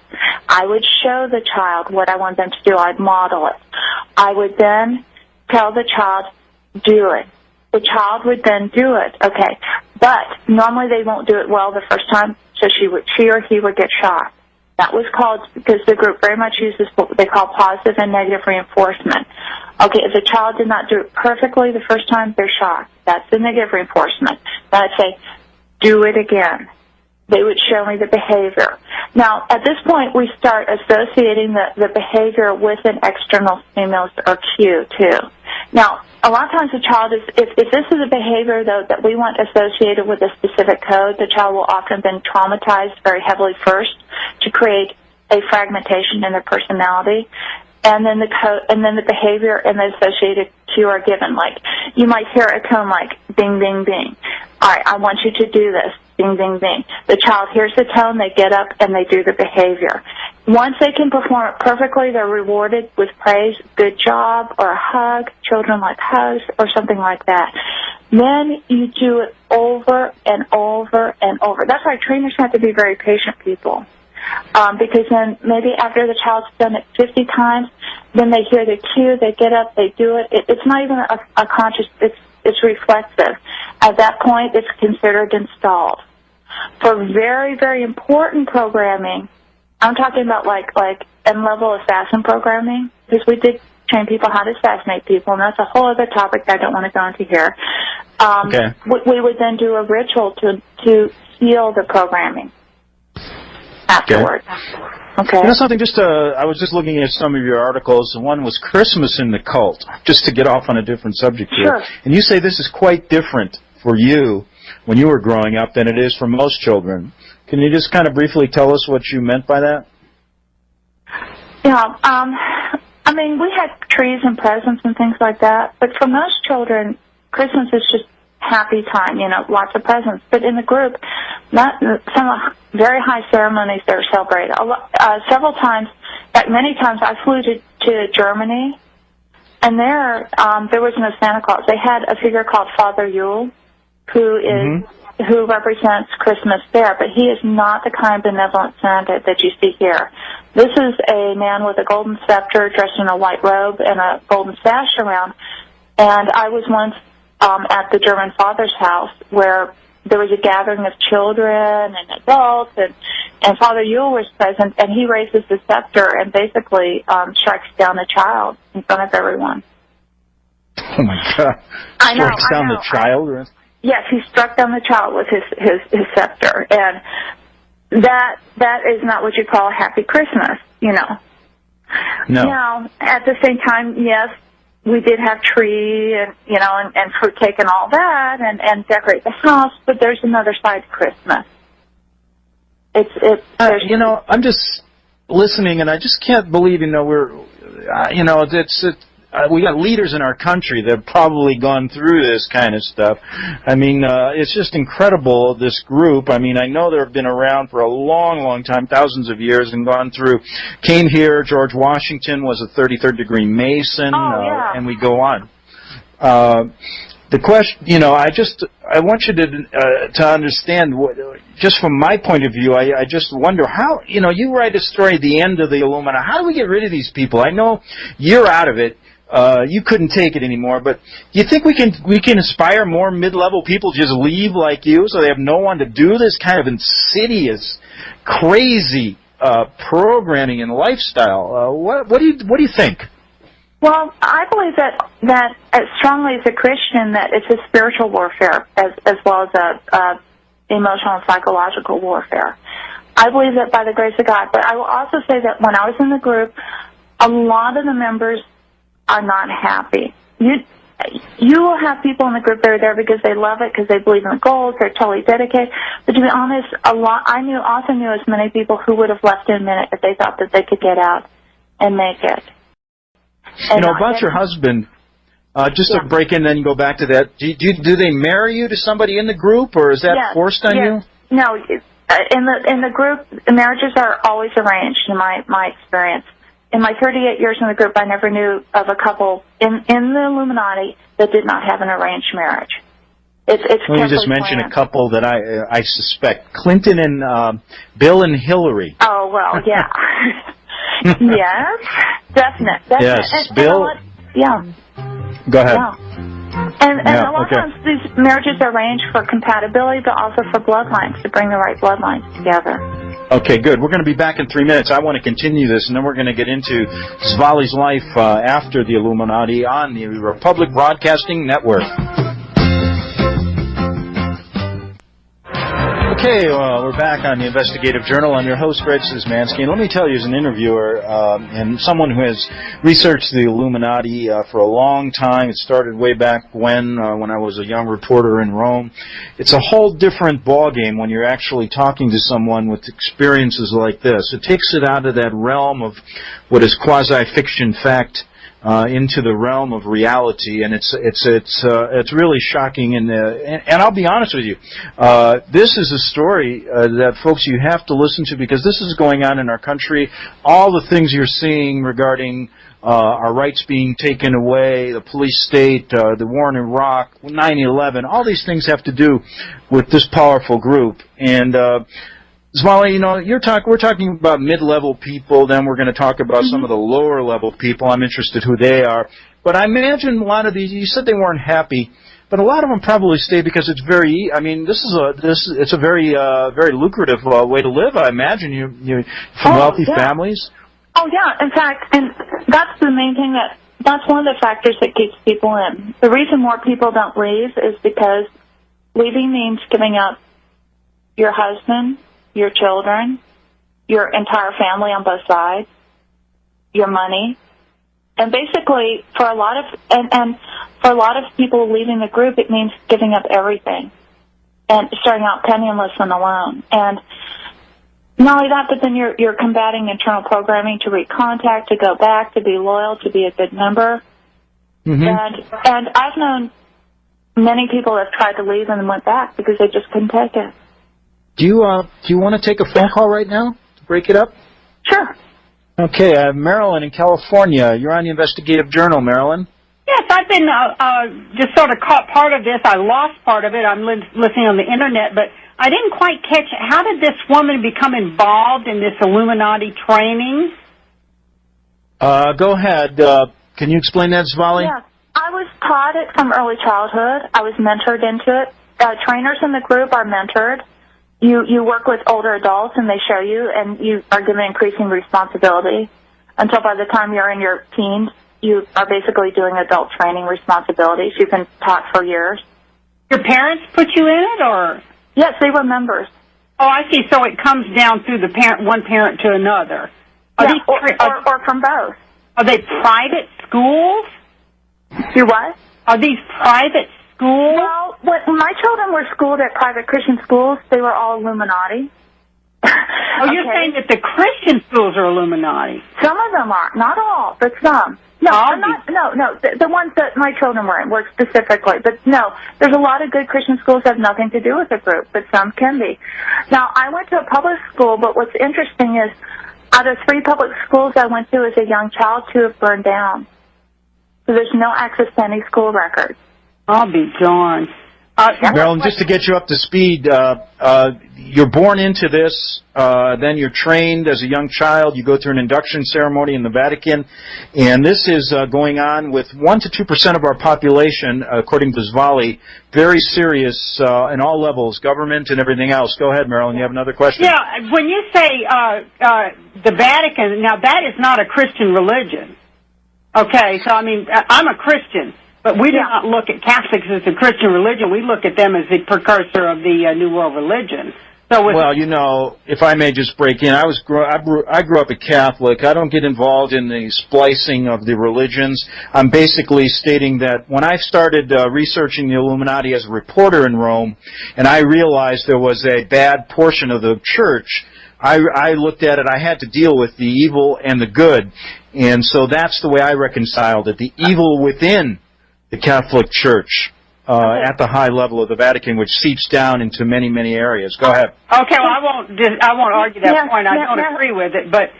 I would show the child what I want them to do. I'd model it. I would then tell the child, do it. The child would then do it, okay. But normally they won't do it well the first time, so she or he would get shocked. That was called, because the group very much uses what they call positive and negative reinforcement. Okay, if the child did not do it perfectly the first time, they're shocked. That's the negative reinforcement. Then I'd say, do it again. They would show me the behavior. Now, at this point, we start associating the behavior with an external stimulus or cue, too. Now, a lot of times the child is, if this is a behavior, though, that we want associated with a specific code, the child will often been traumatized very heavily first to create a fragmentation in their personality. And then the behavior and the associated cue are given. Like, you might hear a tone like, bing, bing, bing. All right, I want you to do this. Bing, bing, bing. The child hears the tone, they get up, and they do the behavior. Once they can perform it perfectly, they're rewarded with praise, good job, or a hug. Children like hugs, or something like that. Then you do it over and over and over. That's why trainers have to be very patient people. Because then maybe after the child's done it 50 times, then they hear the cue, they get up, they do it. It's not even a conscious, it's reflexive. At that point, it's considered installed. For very, very important programming, I'm talking about like M-level assassin programming, because we did train people how to assassinate people, and that's a whole other topic that I don't want to go into here. Okay. We would then do a ritual to heal the programming afterwards. Okay. You know something, I was just looking at some of your articles, and one was Christmas in the Cult, just to get off on a different subject here. Sure. And you say this is quite different for you when you were growing up than it is for most children. Can you just kind of briefly tell us what you meant by that? Yeah, I mean, we had trees and presents and things like that, but for most children, Christmas is just happy time, lots of presents. But in the group, some very high ceremonies that are celebrated. Several times, many times, I flew to Germany, and there was no Santa Claus. They had a figure called Father Yule, who represents Christmas there, but he is not the kind of benevolent Santa that you see here. This is a man with a golden scepter, dressed in a white robe and a golden sash around. And I was once at the German father's house where there was a gathering of children and adults, and Father Yule was present, and he raises the scepter and basically strikes down a child in front of everyone. Oh my God! I know. Strikes down the child. Yes, he struck down the child with his scepter, and that is not what you call a happy Christmas, you know. No. Now, at the same time, yes, we did have tree and and fruitcake and all that, and decorate the house. But there's another side to Christmas. I'm just listening, and I just can't believe, we got leaders in our country that have probably gone through this kind of stuff. I mean, it's just incredible, this group. I mean, I know they've been around for a long, long time, thousands of years, and gone through, came here, George Washington was a 33rd degree Mason, and we go on. The question, I want you to understand, just from my point of view, I just wonder how, you write a story at the end of the Illuminati, how do we get rid of these people? I know you're out of it. You couldn't take it anymore, but do you think we can inspire more mid-level people to just leave like you so they have no one to do this kind of insidious, crazy programming and lifestyle? What do you think? Well, I believe that as strongly as a Christian that it's a spiritual warfare as well as a emotional and psychological warfare. I believe that by the grace of God. But I will also say that when I was in the group, a lot of the members are not happy. You will have people in the group that are there because they love it, because they believe in the goals, they're totally dedicated. But to be honest, I also knew as many people who would have left in a minute if they thought that they could get out and make it. And about your husband, just to break in and then go back to that, do they marry you to somebody in the group, or is that forced on you? No, in the group, marriages are always arranged in my experience. In my 38 years in the group, I never knew of a couple in the Illuminati that did not have an arranged marriage. It's Let me just mention a couple that I suspect. Clinton and Bill and Hillary. Oh, well, yeah. Yes, definite. Yes, and Bill. Go ahead. Yeah. And a lot of times these marriages are arranged for compatibility, but also for bloodlines, to bring the right bloodlines together. Okay, good. We're going to be back in 3 minutes. I want to continue this, and then we're going to get into Svali's life after the Illuminati on the Republic Broadcasting Network. Okay, we're back on the Investigative Journal. I'm your host, Greg Szymanski, and let me tell you, as an interviewer and someone who has researched the Illuminati for a long time, it started way back when I was a young reporter in Rome. It's a whole different ballgame when you're actually talking to someone with experiences like this. It takes it out of that realm of what is quasi-fiction fact into the realm of reality, and it's really shocking. And I'll be honest with you, this is a story that, folks, you have to listen to, because this is going on in our country. All the things you're seeing regarding our rights being taken away, the police state, the war in Iraq, 9/11, all these things have to do with this powerful group. And Svali, we're talking about mid-level people, then we're going to talk about some of the lower-level people. I'm interested who they are. But I imagine a lot of these, you said they weren't happy, but a lot of them probably stay because it's it's a very very lucrative way to live. I imagine you from wealthy families. Oh yeah, in fact, and that's the main thing that's one of the factors that keeps people in. The reason more people don't leave is because leaving means giving up your husband, your children, your entire family on both sides, your money, and basically for a lot of people leaving the group, it means giving up everything and starting out penniless and alone. And not only that, but then you're combating internal programming to recontact, to go back, to be loyal, to be a good member. Mm-hmm. And I've known many people that have tried to leave and then went back because they just couldn't take it. Do you want to take a phone call right now to break it up? Sure. Okay, Marilyn in California. You're on the Investigative Journal, Marilyn. Yes, I've been just sort of caught part of this. I lost part of it. I'm listening on the Internet, but I didn't quite catch it. How did this woman become involved in this Illuminati training? Go ahead. Can you explain that, Svali? Yeah. I was taught it from early childhood. I was mentored into it. Trainers in the group are mentored. You work with older adults, and they show you, and you are given increasing responsibility until by the time you're in your teens, you are basically doing adult training responsibilities. You can talk for years. Your parents put you in it, or? Yes, they were members. Oh, I see. So it comes down through one parent to another. Or from both. Are they private schools? You what? Are these private schools? Well, when my children were schooled at private Christian schools, they were all Illuminati. Oh, you're saying that the Christian schools are Illuminati? Some of them are. Not all, but some. No, the ones that my children were in were specifically. But no, there's a lot of good Christian schools that have nothing to do with the group, but some can be. Now, I went to a public school, but what's interesting is out of 3 public schools I went to as a young child, 2 have burned down. So there's no access to any school records. I'll be darned. Marilyn, just to get you up to speed, you're born into this, then you're trained as a young child, you go through an induction ceremony in the Vatican, and this is going on with 1 to 2% of our population, according to Svali, very serious in all levels, government and everything else. Go ahead, Marilyn, you have another question? Yeah, when you say the Vatican, now that is not a Christian religion. Okay, so I mean, I'm a Christian. But we do not look at Catholics as a Christian religion. We look at them as the precursor of the New World religion. So well, you know, if I may just break in, I grew up a Catholic. I don't get involved in the splicing of the religions. I'm basically stating that when I started researching the Illuminati as a reporter in Rome, and I realized there was a bad portion of the church, I looked at it, I had to deal with the evil and the good. And so that's the way I reconciled it, the evil within the Catholic Church at the high level of the Vatican, which seeps down into many, many areas. Go ahead. Okay, well, I won't argue that point. I don't agree with it, but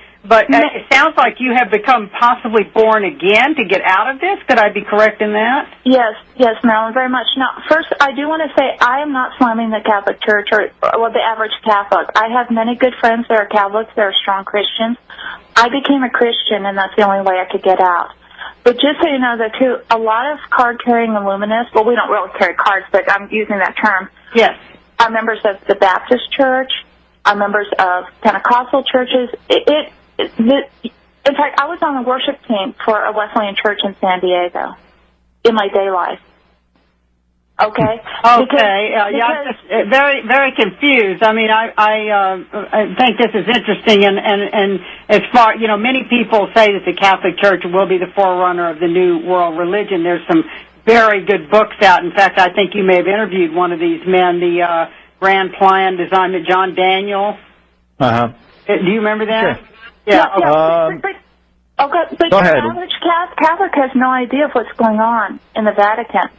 it sounds like you have become possibly born again to get out of this. Could I be correct in that? Yes, Marilyn, very much. Now, first, I do want to say I am not slamming the Catholic Church or the average Catholic. I have many good friends that are Catholics, that are strong Christians. I became a Christian, and that's the only way I could get out. But just so you know, that too, a lot of card-carrying Illuminists, well, we don't really carry cards, but I'm using that term. Yes. Are members of the Baptist Church, are members of Pentecostal churches. In fact, I was on the worship team for a Wesleyan church in San Diego in my day life. Okay. Okay. I'm just very, very confused. I mean, I think this is interesting, and as far, you know, many people say that the Catholic Church will be the forerunner of the New World religion. There's some very good books out. In fact, I think you may have interviewed one of these men, the Grand Plan Design, John Daniel. Uh-huh. Do you remember that? Sure. Yeah. But go ahead. The average Catholic has no idea of what's going on in the Vatican.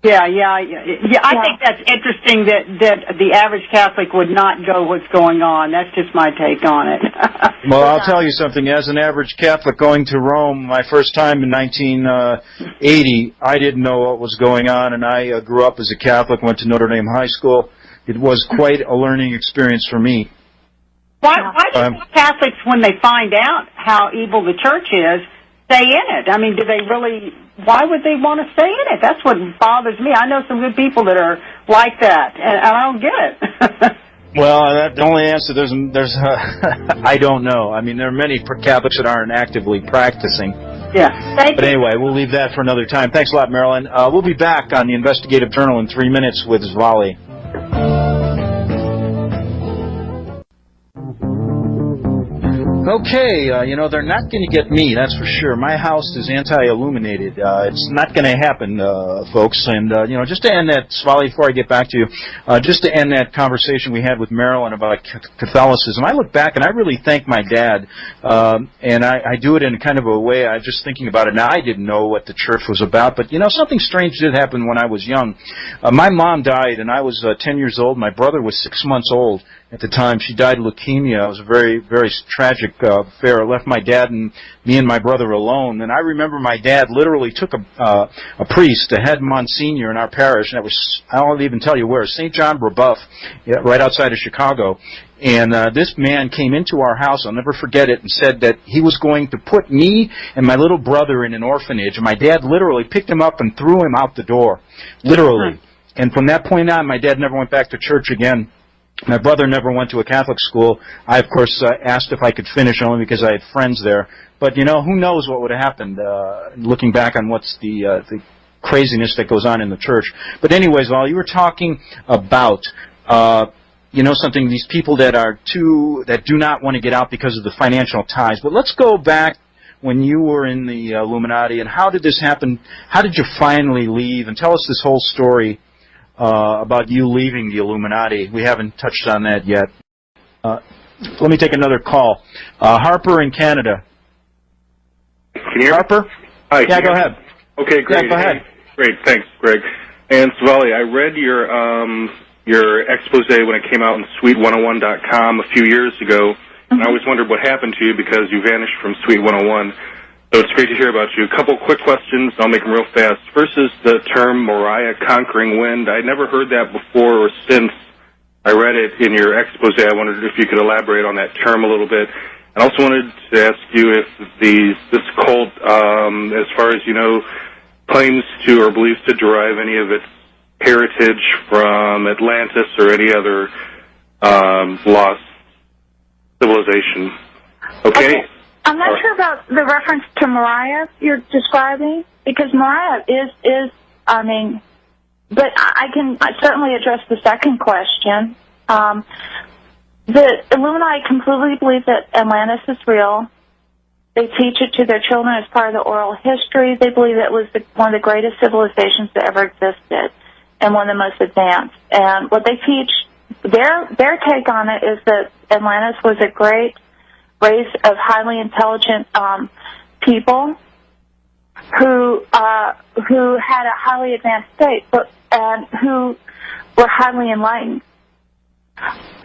Yeah. I think that's interesting that the average Catholic would not go what's going on. That's just my take on it. Well, I'll tell you something. As an average Catholic going to Rome my first time in 1980, I didn't know what was going on, and I grew up as a Catholic, went to Notre Dame High School. It was quite a learning experience for me. Why do Catholics, when they find out how evil the church is, stay in it? I mean, do they really? Why would they want to stay in it? That's what bothers me. I know some good people that are like that, and I don't get it. Well, the only answer, there's I don't know. I mean, there are many Catholics that aren't actively practicing. Yeah. But anyway, we'll leave that for another time. Thanks a lot, Marilyn. We'll be back on the Investigative Journal in 3 minutes with Svali. Okay, they're not going to get me, that's for sure. My house is anti-illuminated. It's not going to happen, folks. And, just to end that, Svali, before I get back to you, just to end that conversation we had with Marilyn about Catholicism, I look back and I really thank my dad, and I do it in kind of a way, I'm just thinking about it now. I didn't know what the church was about, but, something strange did happen when I was young. My mom died, and I was 10 years old. My brother was 6 months old at the time. She died of leukemia. It was a very, very tragic affair. It left my dad and me and my brother alone. And I remember my dad literally took a priest, a head Monsignor in our parish, and it was, I won't even tell you where, St. John Brebeuf, right outside of Chicago. And this man came into our house, I'll never forget it, and said that he was going to put me and my little brother in an orphanage. And my dad literally picked him up and threw him out the door, literally. And from that point on, my dad never went back to church again. My brother never went to a Catholic school. I, of course, asked if I could finish only because I had friends there. But, who knows what would have happened, looking back on what's the craziness that goes on in the church. But anyways, while you were talking about, something, these people that do not want to get out because of the financial ties. But let's go back when you were in the Illuminati, and how did this happen? How did you finally leave? And tell us this whole story about you leaving the Illuminati. We haven't touched on that yet. Let me take another call. Harper in Canada. Can you hear me? Harper? Hi. Yeah, go ahead. Okay, great. Yeah, go ahead. Great, thanks, Greg. And Svali, I read your expose when it came out on Suite101.com a few years ago, and I always wondered what happened to you because you vanished from Suite 101. So it's great to hear about you. A couple quick questions. I'll make them real fast. First is the term Moriah conquering wind. I'd never heard that before or since I read it in your expose. I wondered if you could elaborate on that term a little bit. I also wanted to ask you if this cult, as far as you know, claims to or believes to derive any of its heritage from Atlantis or any other lost civilization. Okay? I'm not sure about the reference to Moriah you're describing, because Moriah is but I can certainly address the second question. The Illuminati completely believe that Atlantis is real. They teach it to their children as part of the oral history. They believe it was one of the greatest civilizations that ever existed and one of the most advanced. And what they teach, their take on it is that Atlantis was a great race of highly intelligent people who had a highly advanced state, and who were highly enlightened.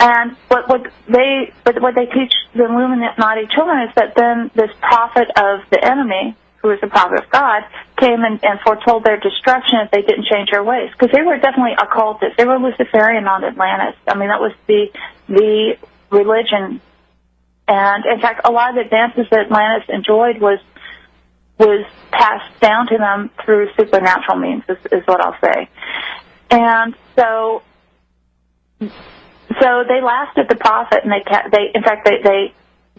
And what they teach the Illuminati children is that then this prophet of the enemy, who is the prophet of God, came and foretold their destruction if they didn't change their ways, because they were definitely occultists. They were Luciferian on Atlantis. I mean, that was the religion. And in fact, a lot of the advances that Atlantis enjoyed was passed down to them through supernatural means, is what I'll say. And so they laughed at the prophet, and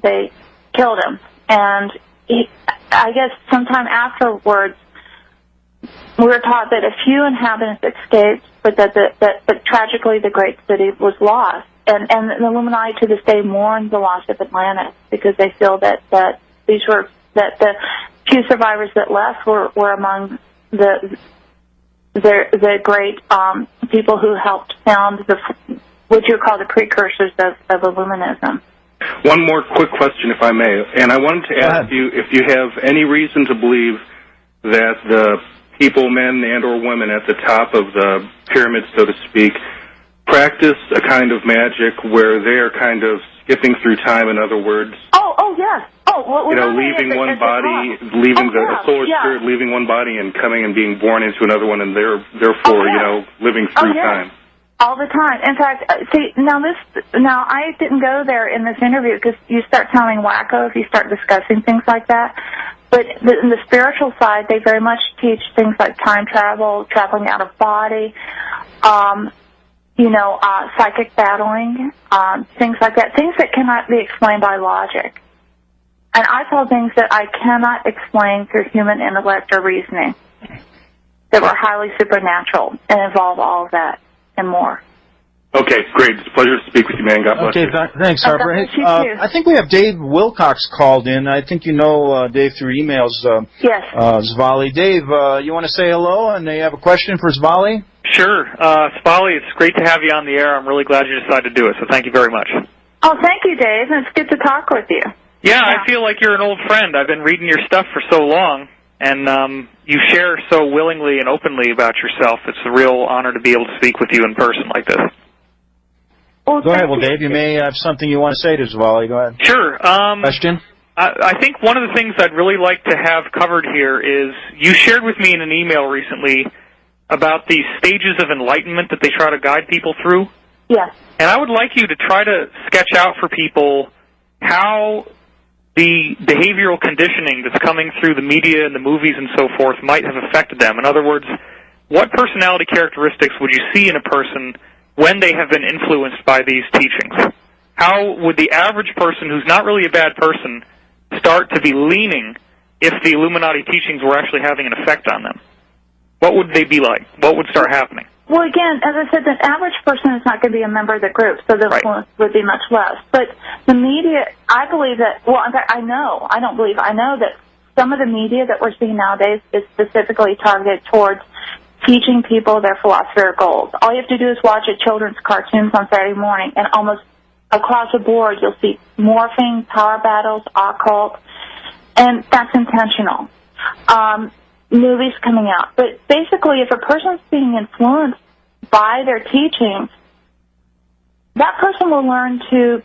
they killed him. And I guess sometime afterwards, we were taught that a few inhabitants escaped, but that tragically the great city was lost. And the Illuminati to this day mourn the loss of Atlantis, because they feel that the few survivors that left were among the great people who helped found what you call the precursors of Illuminism. One more quick question, if I may, and I wanted to ask you if you have any reason to believe that the people, men and or women at the top of the pyramid, so to speak, practice a kind of magic where they're kind of skipping through time, in other words. Oh, yes. Leaving one body, leaving the solar spirit, leaving one body and coming and being born into another one, and therefore, living through time. All the time. In fact, now I didn't go there in this interview because you start sounding wacko if you start discussing things like that. But in the spiritual side, they very much teach things like time travel, traveling out of body, psychic battling, things like that, things that cannot be explained by logic. And I saw things that I cannot explain through human intellect or reasoning that were highly supernatural and involve all of that and more. Okay, great. It's a pleasure to speak with you, man. God bless you. Okay, thanks, Harper. I think we have Dave Wilcox called in. I think you know Dave through emails. Yes. Svali. Dave, you want to say hello, and you have a question for Svali? Sure. Svali, it's great to have you on the air. I'm really glad you decided to do it, so thank you very much. Oh, thank you, Dave. It's good to talk with you. Yeah, I feel like you're an old friend. I've been reading your stuff for so long, and you share so willingly and openly about yourself. It's a real honor to be able to speak with you in person like this. Well, go ahead. Well, Dave, you may have something you want to say to Svali. Go ahead. Sure. Question? I think one of the things I'd really like to have covered here is you shared with me in an email recently about the stages of enlightenment that they try to guide people through. Yes. And I would like you to try to sketch out for people how the behavioral conditioning that's coming through the media and the movies and so forth might have affected them. In other words, what personality characteristics would you see in a person when they have been influenced by these teachings? How would the average person who's not really a bad person start to be leaning if the Illuminati teachings were actually having an effect on them? What would they be like? What would start happening? Well, again, as I said, the average person is not going to be a member of the group, so the influence would be much less. But the media, I believe that, well, in fact, I know that some of the media that we're seeing nowadays is specifically targeted towards teaching people their philosophy or goals. All you have to do is watch a children's cartoons on Saturday morning, and almost across the board you'll see morphing, power battles, occult, and that's intentional. Movies coming out. But basically, if a person's being influenced by their teachings, that person will learn to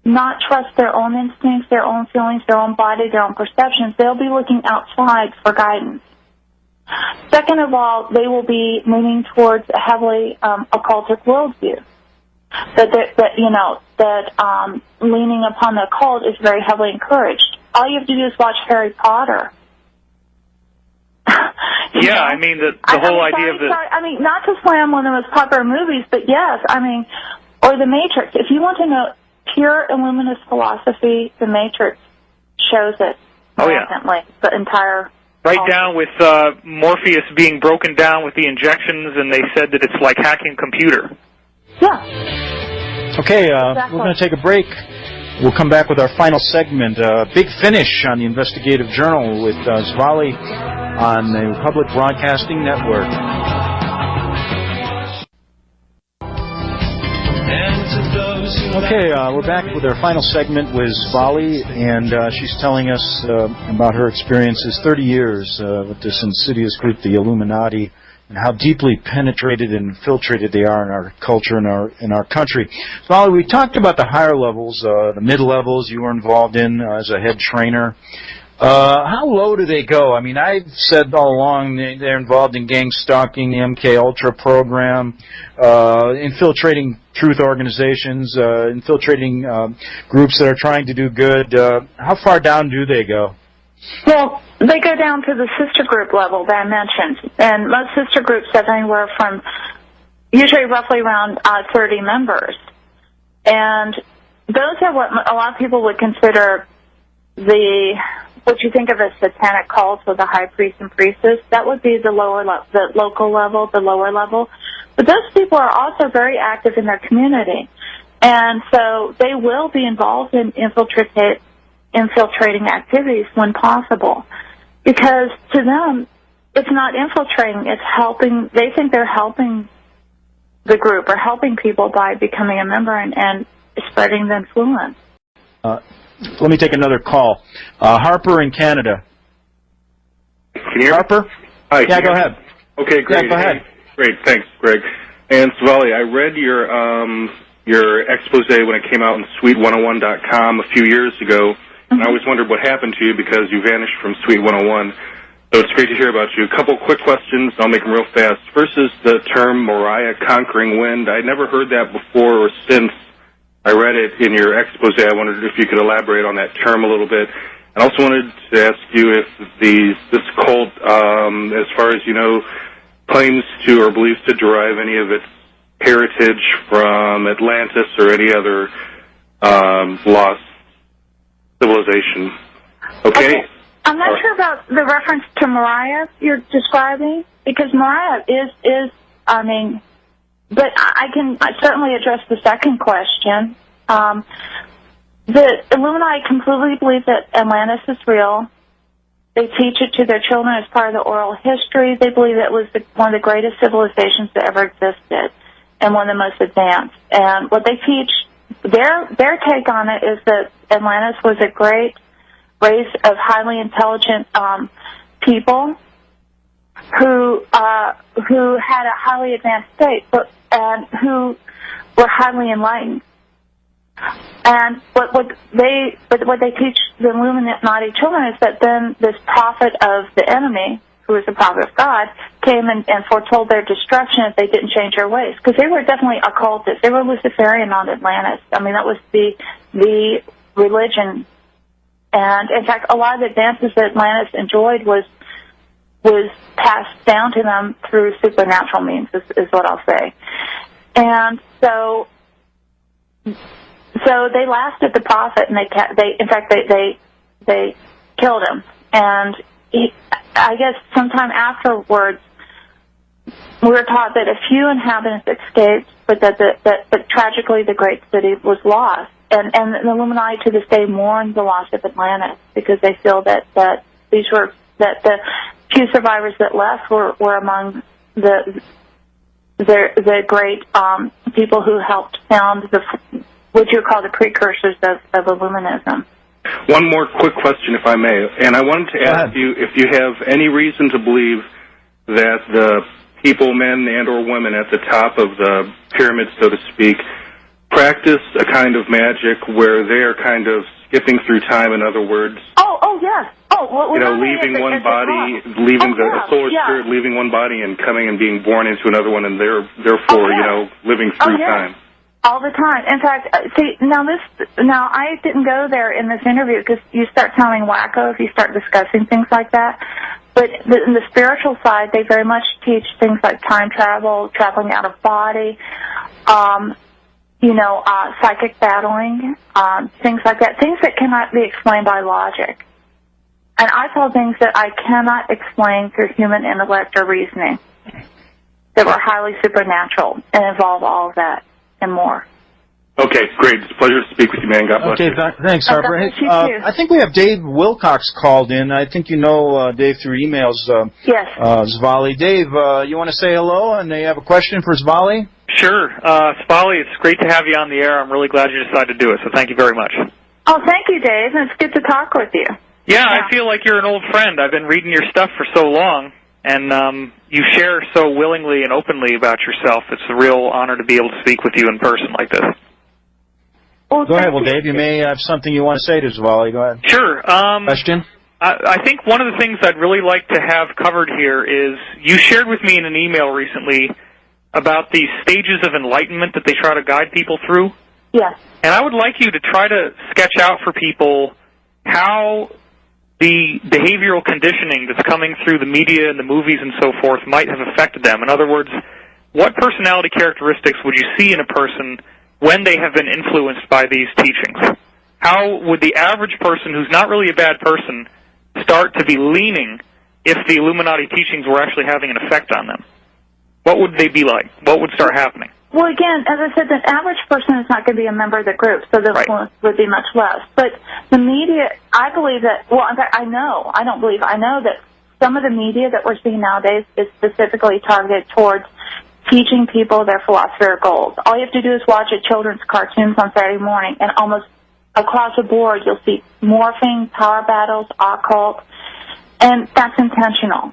not trust their own instincts, their own feelings, their own body, their own perceptions. They'll be looking outside for guidance. Second of all, they will be leaning towards a heavily occultic worldview. That leaning upon the occult is very heavily encouraged. All you have to do is watch Harry Potter. Yeah, I mean, the whole idea of the... I mean, not to slam one of the most popular movies, but yes, I mean, or The Matrix. If you want to know pure Illuminist philosophy, The Matrix shows it. Oh, yeah. The entire... Right down with Morpheus being broken down with the injections, and they said that it's like hacking a computer. Yeah. Okay, exactly. We're going to take a break. We'll come back with our final segment, Big Finish on the Investigative Journal with Svali on the Public Broadcasting Network. Okay, we're back with our final segment with Svali, and she's telling us about her experiences, 30 years with this insidious group, the Illuminati, and how deeply penetrated and infiltrated they are in our culture and in our country. Svali, we talked about the higher levels, the mid-levels you were involved in as a head trainer. How low do they go? I mean, I've said all along they're involved in gang stalking, the MK Ultra program, infiltrating truth organizations, infiltrating groups that are trying to do good. How far down do they go? Well, they go down to the sister group level that I mentioned, and most sister groups have anywhere from usually roughly around 30 members. And those are what a lot of people would consider what you think of as satanic cults with the high priest and priestess. That would be the local level, the lower level. But those people are also very active in their community. And so they will be involved in infiltrating activities when possible. Because to them, it's not infiltrating, it's helping. They think they're helping the group or helping people by becoming a member and spreading the influence. Let me take another call. Harper in Canada. Can you hear me? Harper? Hi. Yeah, go ahead. Okay, great. Yeah, go ahead. Great, thanks, Greg. And Svali, I read your expose when it came out in Suite101.com a few years ago, and I always wondered what happened to you because you vanished from Suite 101. So it's great to hear about you. A couple quick questions. I'll make them real fast. First is the term Moriah conquering wind. I'd never heard that before or since I read it in your expose. I wondered if you could elaborate on that term a little bit. I also wanted to ask you if this cult, as far as you know, claims to or believes to derive any of its heritage from Atlantis or any other lost civilization. Okay? I'm not sure about the reference to Moriah you're describing, because Moriah is but I can certainly address the second question. The Illuminati completely believe that Atlantis is real. They teach it to their children as part of the oral history. They believe it was one of the greatest civilizations that ever existed and one of the most advanced. And what they teach, their take on it is that Atlantis was a great race of highly intelligent people who had a highly advanced state, and who were highly enlightened. And what they teach the Illuminati children is that then this prophet of the enemy, who is the prophet of God, came and foretold their destruction if they didn't change their ways. Because they were definitely occultists. They were Luciferian on Atlantis. I mean, that was the religion. And in fact, a lot of the advances that Atlantis enjoyed was passed down to them through supernatural means, is what I'll say. And so they laughed at the prophet, and they killed him. And I guess sometime afterwards, we were taught that a few inhabitants escaped, but but tragically the great city was lost. And the Illuminati to this day mourn the loss of Atlantis because they feel that the few survivors that left were among the great people who helped found what you would call the precursors of Illuminism. One more quick question, if I may, and I wanted to ask you if you have any reason to believe that the people, men and or women at the top of the pyramid, so to speak, practice a kind of magic where they are kind of skipping through time, in other words. Oh yes. Leaving one body, a solar spirit leaving one body and coming and being born into another one, and therefore, living through time. All the time. In fact, now I didn't go there in this interview because you start sounding wacko if you start discussing things like that. But in the spiritual side, they very much teach things like time travel, traveling out of body, psychic battling, things like that, things that cannot be explained by logic. And I call things that I cannot explain through human intellect or reasoning that were highly supernatural and involve all of that and more. Okay, great. It's a pleasure to speak with you, man. God bless you. Thanks, Harper. I think we have Dave Wilcox called in. I think you know Dave through emails. Yes. Svali. Dave, you want to say hello, and you have a question for Svali? Sure. Svali, it's great to have you on the air. I'm really glad you decided to do it, so thank you very much. Oh, thank you, Dave. It's good to talk with you. Yeah, I feel like you're an old friend. I've been reading your stuff for so long, and you share so willingly and openly about yourself. It's a real honor to be able to speak with you in person like this. Well, go ahead. Well, Dave, you may have something you want to say to Svali. Go ahead. Sure. Question? I think one of the things I'd really like to have covered here is you shared with me in an email recently about the stages of enlightenment that they try to guide people through. Yes. And I would like you to try to sketch out for people how the behavioral conditioning that's coming through the media and the movies and so forth might have affected them. In other words, what personality characteristics would you see in a person when they have been influenced by these teachings? How would the average person who's not really a bad person start to be leaning if the Illuminati teachings were actually having an effect on them? What would they be like? What would start happening? Well, again, as I said, the average person is not going to be a member of the group, so the influence would be much less. But the media, I believe that, well, in fact, I know that some of the media that we're seeing nowadays is specifically targeted towards teaching people their philosophy or goals. All you have to do is watch a children's cartoons on Saturday morning, and almost across the board you'll see morphing, power battles, occult, and that's intentional.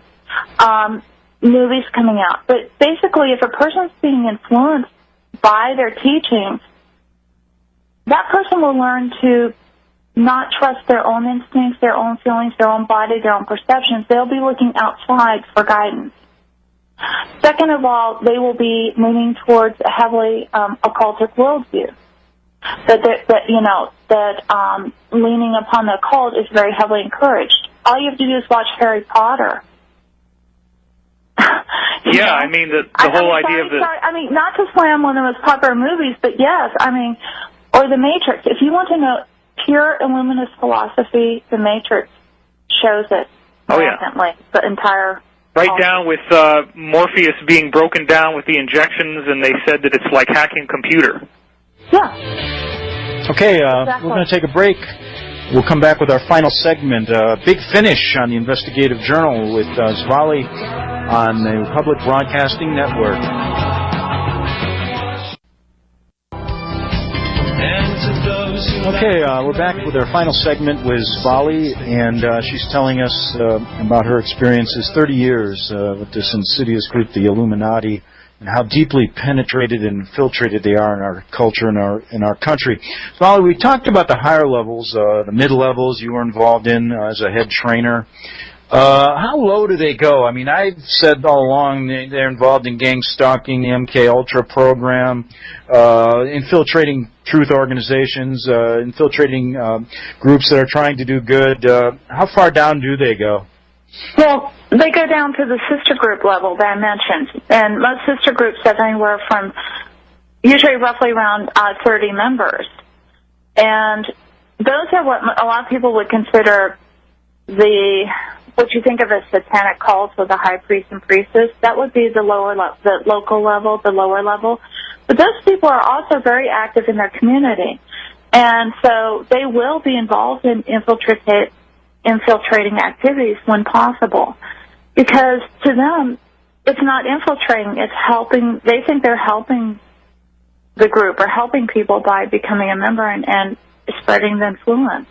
Movies coming out. But basically, if a person's being influenced by their teachings, that person will learn to not trust their own instincts, their own feelings, their own body, their own perceptions. They'll be looking outside for guidance. Second of all, they will be leaning towards a heavily occultic worldview. That leaning upon the occult is very heavily encouraged. All you have to do is watch Harry Potter. Yeah, I mean, the whole idea of the... I mean, not to slam one of the most popular movies, but yes, I mean, or The Matrix. If you want to know pure Illuminist philosophy, The Matrix shows it. Constantly, the entire... Right down with Morpheus being broken down with the injections, and they said that it's like hacking a computer. Yeah. Okay, we're going to take a break. We'll come back with our final segment, Big Finish on the Investigative Journal with Svali on the Public Broadcasting Network. Okay, we're back with our final segment with Svali, and she's telling us about her experiences, 30 years with this insidious group, the Illuminati, and how deeply penetrated and infiltrated they are in our culture and in our country. Svali, we talked about the higher levels, the mid-levels you were involved in as a head trainer. How low do they go? I mean, I've said all along they're involved in gang stalking, the MK Ultra program, infiltrating truth organizations, infiltrating groups that are trying to do good. How far down do they go? Well, they go down to the sister group level that I mentioned, and most sister groups have anywhere from usually roughly around 30 members. And those are what a lot of people would consider what you think of as satanic cults with the high priest and priestess. That would be the local level, the lower level. But those people are also very active in their community. And so they will be involved in infiltrating activities when possible. Because to them, it's not infiltrating, it's helping. They think they're helping the group or helping people by becoming a member and spreading the influence.